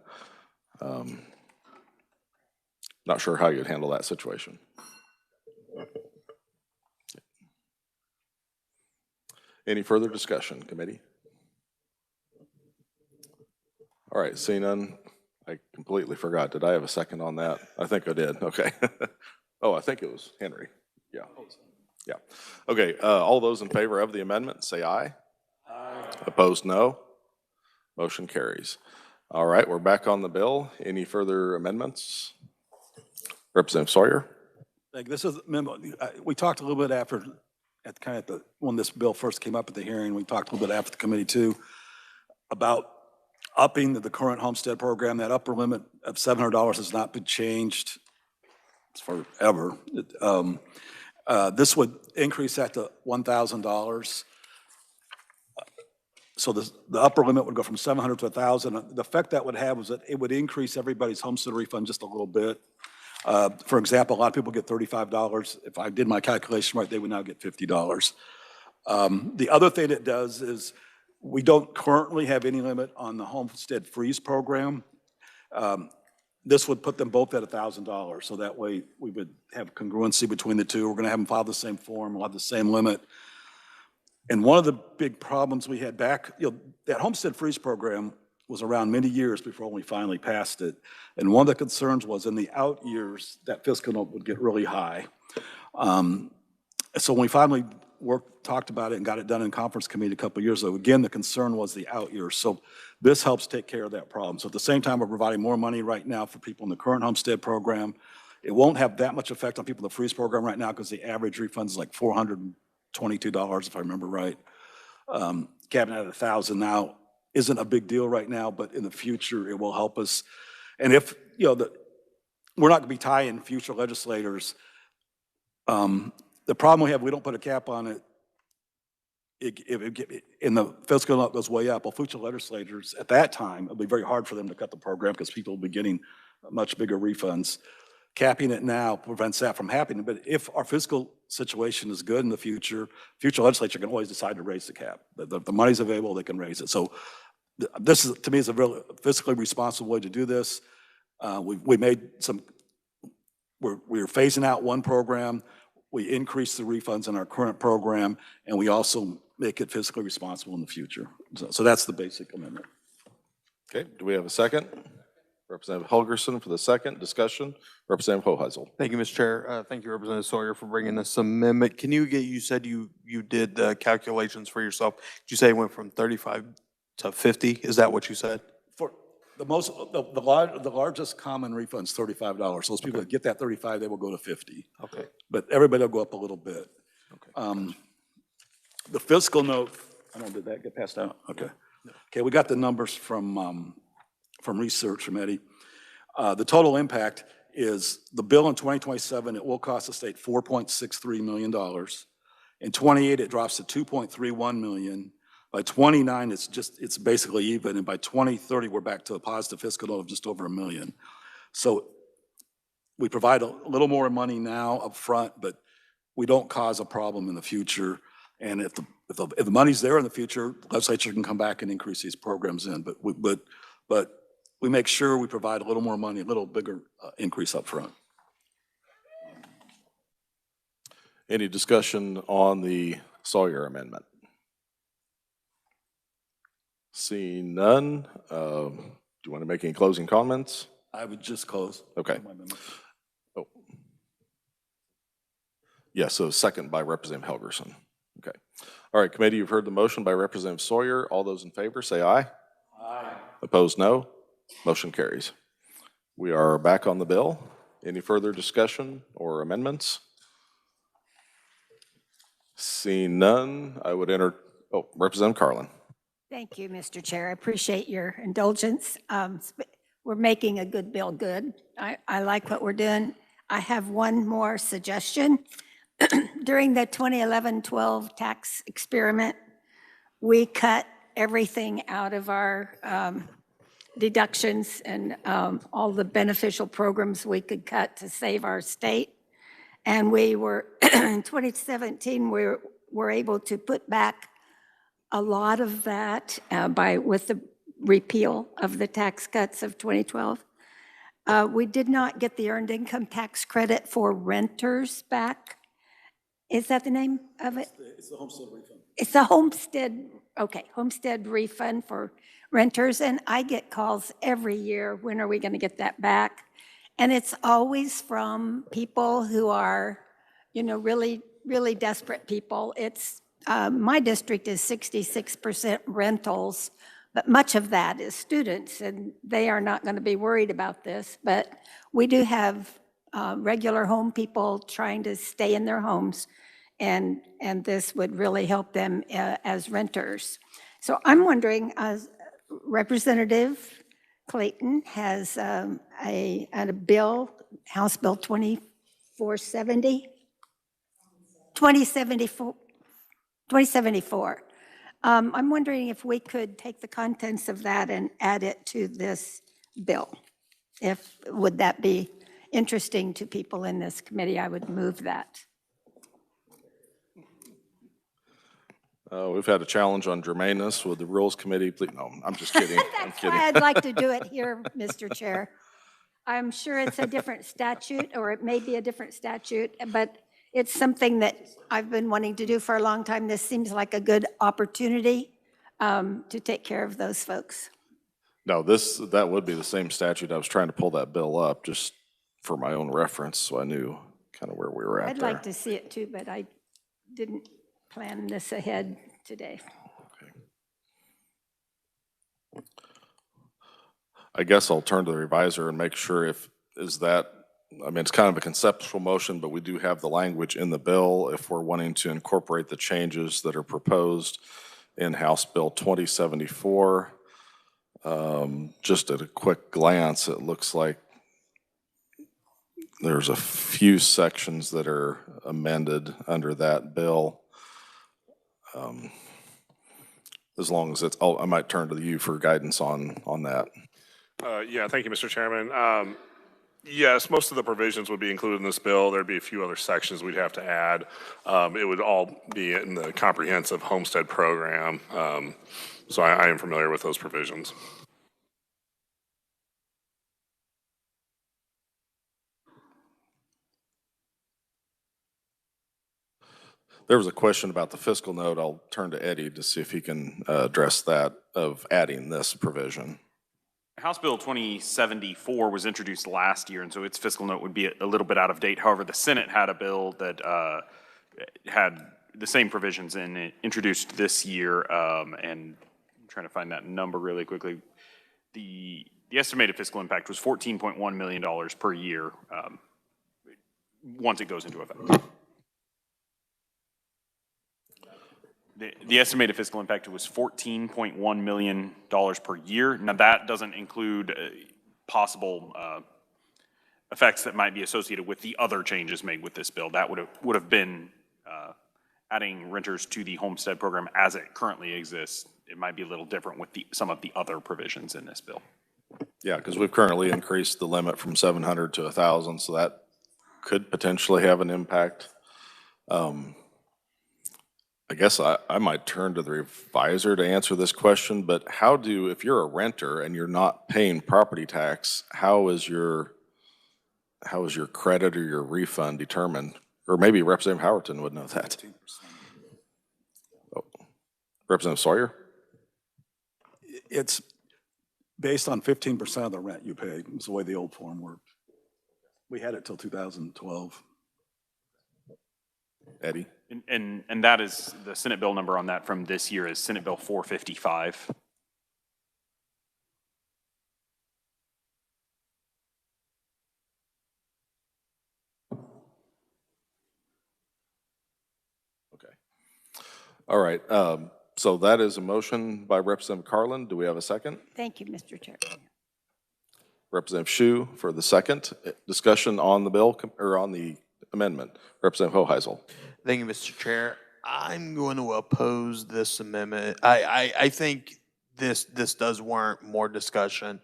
Not sure how you'd handle that situation. Any further discussion, committee? All right, seeing none, I completely forgot. Did I have a second on that? I think I did. Okay. Oh, I think it was Henry. Yeah. Yeah. Okay, all those in favor of the amendment, say aye. Aye. Opposed, no. Motion carries. All right, we're back on the bill. Any further amendments? Representative Sawyer. This is, remember, we talked a little bit after, when this bill first came up at the hearing, we talked a little bit after the committee too, about upping the current homestead program. That upper limit of $700 has not been changed forever. This would increase that to $1,000. So the upper limit would go from 700 to 1,000. The effect that would have was that it would increase everybody's homestead refund just a little bit. For example, a lot of people get $35. If I did my calculation right, they would now get $50. The other thing it does is we don't currently have any limit on the homestead freeze program. This would put them both at $1,000. So that way we would have congruency between the two. We're going to have them file the same form. We'll have the same limit. And one of the big problems we had back, that homestead freeze program was around many years before we finally passed it. And one of the concerns was in the out years, that fiscal note would get really high. So when we finally talked about it and got it done in conference committee a couple of years ago, again, the concern was the out years. So this helps take care of that problem. So at the same time, we're providing more money right now for people in the current homestead program. It won't have that much effect on people in the freeze program right now because the average refund is like $422, if I remember right. Capping at 1,000 now isn't a big deal right now, but in the future, it will help us. And if, we're not going to be tying future legislators. The problem we have, we don't put a cap on it. And the fiscal note goes way up. Well, future legislators at that time, it'll be very hard for them to cut the program because people will be getting much bigger refunds. Capping it now prevents that from happening. But if our fiscal situation is good in the future legislature can always decide to raise the cap. The money's available, they can raise it. So this is, to me, is a real fiscally responsible way to do this. We made some, we're phasing out one program. We increased the refunds in our current program, and we also make it fiscally responsible in the future. So that's the basic amendment. Okay, do we have a second? Representative Helgerson for the second. Discussion. Representative Hoheisel. Thank you, Mr. Chair. Thank you, Representative Sawyer, for bringing this amendment. Can you said you did calculations for yourself. Did you say it went from 35 to 50? Is that what you said? For the largest common refund is $35. Those people that get that 35, they will go to 50. Okay. But everybody will go up a little bit. Okay. The fiscal note, I don't know, did that get passed out? Okay. Okay, we got the numbers from research from Eddie. The total impact is the bill in 2027, it will cost the state $4.63 million. In 28, it drops to $2.31 million. By 29, it's basically even. And by 2030, we're back to a positive fiscal note of just over $1 million. So we provide a little more money now up front, but we don't cause a problem in the future. And if the money's there in the future, legislature can come back and increase these programs in. But we make sure we provide a little more money, a little bigger increase up front. Any discussion on the Sawyer amendment? Seeing none, do you want to make any closing comments? I would just close. Okay. Oh. Yeah, so second by Representative Helgerson. Okay. All right, committee, you've heard the motion by Representative Sawyer. All those in favor say aye. Aye. Opposed, no. Motion carries. We are back on the bill. Any further discussion or amendments? Seeing none, I would Representative Carlin. Thank you, Mr. Chair. I appreciate your indulgence. We're making a good bill good. I like what we're doing. I have one more suggestion. During the 2011-12 tax experiment, we cut everything out of our deductions and all the beneficial programs we could cut to save our state. And we were, in 2017, we were able to put back a lot of that with the repeal of the tax cuts of 2012. We did not get the earned income tax credit for renters back. Is that the name of it? It's the homestead refund. It's a homestead refund for renters. And I get calls every year, when are we going to get that back? And it's always from people who are, really, really desperate people. It's my district is 66% rentals, but much of that is students, and they are not going to be worried about this. But we do have regular home people trying to stay in their homes, and this would really help them as renters. So I'm wondering, Representative Clayton has a bill, House Bill 2074. I'm wondering if we could take the contents of that and add it to this bill. Would that be interesting to people in this committee? I would move that. We've had a challenge on germaneness with the Rules Committee. Please, no, I'm just kidding. I'm kidding. I'd like to do it here, Mr. Chair. I'm sure it's a different statute, or it may be a different statute, but it's something that I've been wanting to do for a long time. This seems like a good opportunity to take care of those folks. No, that would be the same statute. I was trying to pull that bill up just for my own reference, so I knew kind of where we were at I'd like to see it too, but I didn't plan this ahead today. Okay. I guess I'll turn to the reviser and make sure it's kind of a conceptual motion, but we do have the language in the bill if we're wanting to incorporate the changes that are proposed in House Bill 2074. Just at a quick glance, it looks like there's a few sections that are amended under that bill. As long as I might turn to you for guidance on that. Yeah, thank you, Mr. Chairman. Yes, most of the provisions would be included in this bill. There'd be a few other sections we'd have to add. It would all be in the comprehensive homestead program. So I am familiar with those provisions. There was a question about the fiscal note. I'll turn to Eddie to see if he can address that of adding this provision. House Bill 2074 was introduced last year, and so its fiscal note would be a little bit out of date. However, the Senate had a bill that had the same provisions in it, introduced this year, and I'm trying to find that number really quickly. The estimated fiscal impact was $14.1 million per year once it goes into effect. The estimated fiscal impact was $14.1 million per year. Now, that doesn't include possible effects that might be associated with the other changes made with this bill. That would have been adding renters to the homestead program as it currently exists. It might be a little different with some of the other provisions in this bill. Yeah, because we've currently increased the limit from 700 to 1,000, so that could potentially have an impact. I guess I might turn to the revisor to answer this question, but if you're a renter and you're not paying property tax, how is your credit or your refund determined? Or maybe Representative Howerton would know that. Oh. Representative Sawyer? It's based on 15% of the rent you pay, is the way the old form worked. We had it till 2012. Eddie? And that is the Senate bill number on that from this year is Senate Bill 455. Okay. All right. So that is a motion by Representative Carlin. Do we have a second? Thank you, Mr. Chair. Representative Shu for the second. Discussion on the bill or on the amendment. Representative Hoheisel. Thank you, Mr. Chair. I'm going to oppose this amendment. I think this does warrant more discussion,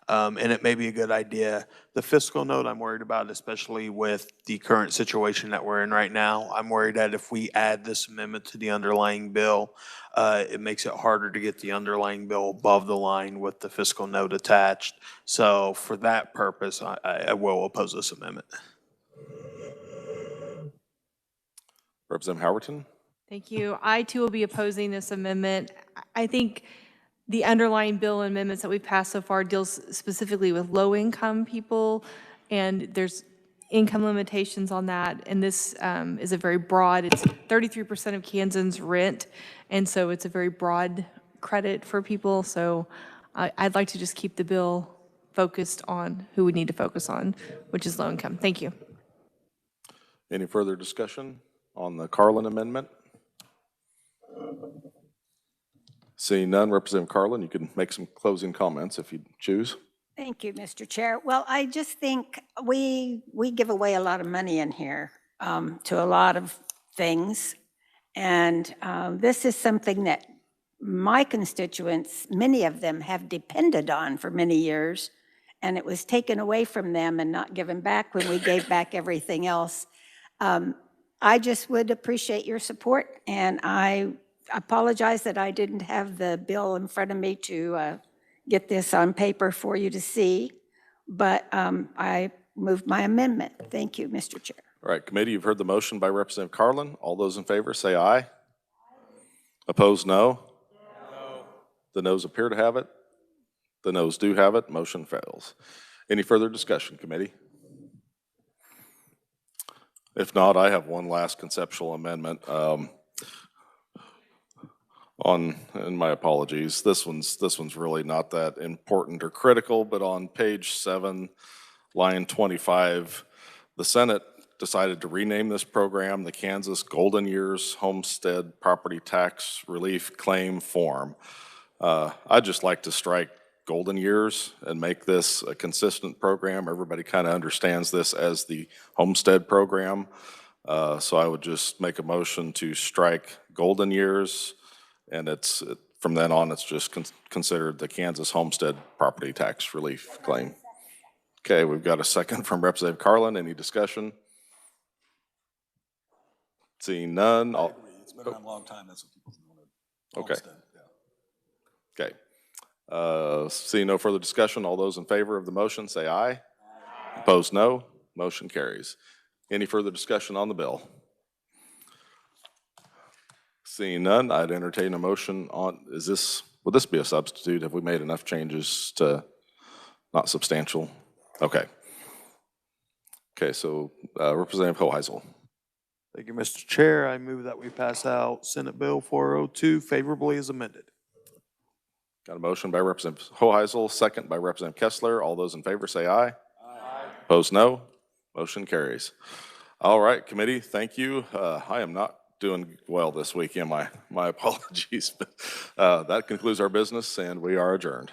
and it may be a good idea. The fiscal note I'm worried about, especially with the current situation that we're in right now. I'm worried that if we add this amendment to the underlying bill, it makes it harder to get the underlying bill above the line with the fiscal note attached. So for that purpose, I will oppose this amendment. Representative Howerton. Thank you. I too will be opposing this amendment. I think the underlying bill amendments that we've passed so far deals specifically with low-income people, and there's income limitations on that. And this is a very broad, it's 33% of Kansans rent, and so it's a very broad credit for people. So I'd like to just keep the bill focused on who we need to focus on, which is low income. Thank you. Any further discussion on the Carlin amendment? Seeing none, Representative Carlin, you can make some closing comments if you choose. Thank you, Mr. Chair. Well, I just think we give away a lot of money in here to a lot of things. And this is something that my constituents, many of them have depended on for many years. And it was taken away from them and not given back when we gave back everything else. I just would appreciate your support, and I apologize that I didn't have the bill in front of me to get this on paper for you to see, but I moved my amendment. Thank you, Mr. Chair. All right, committee, you've heard the motion by Representative Carlin. All those in favor say aye. Opposed, no? No. The noes appear to have it. The noes do have it. Motion fails. Any further discussion, committee? If not, I have one last conceptual amendment. And my apologies, this one's really not that important or critical, but on page 7, line 25, the Senate decided to rename this program the Kansas Golden Years Homestead Property Tax Relief Claim Form. I'd just like to strike Golden Years and make this a consistent program. Everybody kind of understands this as the homestead program. So I would just make a motion to strike Golden Years, and from then on, it's just considered the Kansas Homestead Property Tax Relief Claim. Okay, we've got a second from Representative Carlin. Any discussion? Seeing none. I agree. It's been around a long time. That's what people know. Okay. Yeah. Okay. Seeing no further discussion, all those in favor of the motion say aye. Aye. Opposed, no. Motion carries. Any further discussion on the bill? Seeing none, I'd entertain a motion on, would this be a substitute? Have we made enough changes to, not substantial? Okay. Okay, so Representative Hoheisel. Thank you, Mr. Chair. I move that we pass out Senate Bill 402 favorably as amended. Got a motion by Representative Hoheisel, second by Representative Kessler. All those in favor say aye. Aye. Opposed, no. Motion carries. All right, committee, thank you. I am not doing well this week, am I? My apologies. But that concludes our business, and we are adjourned.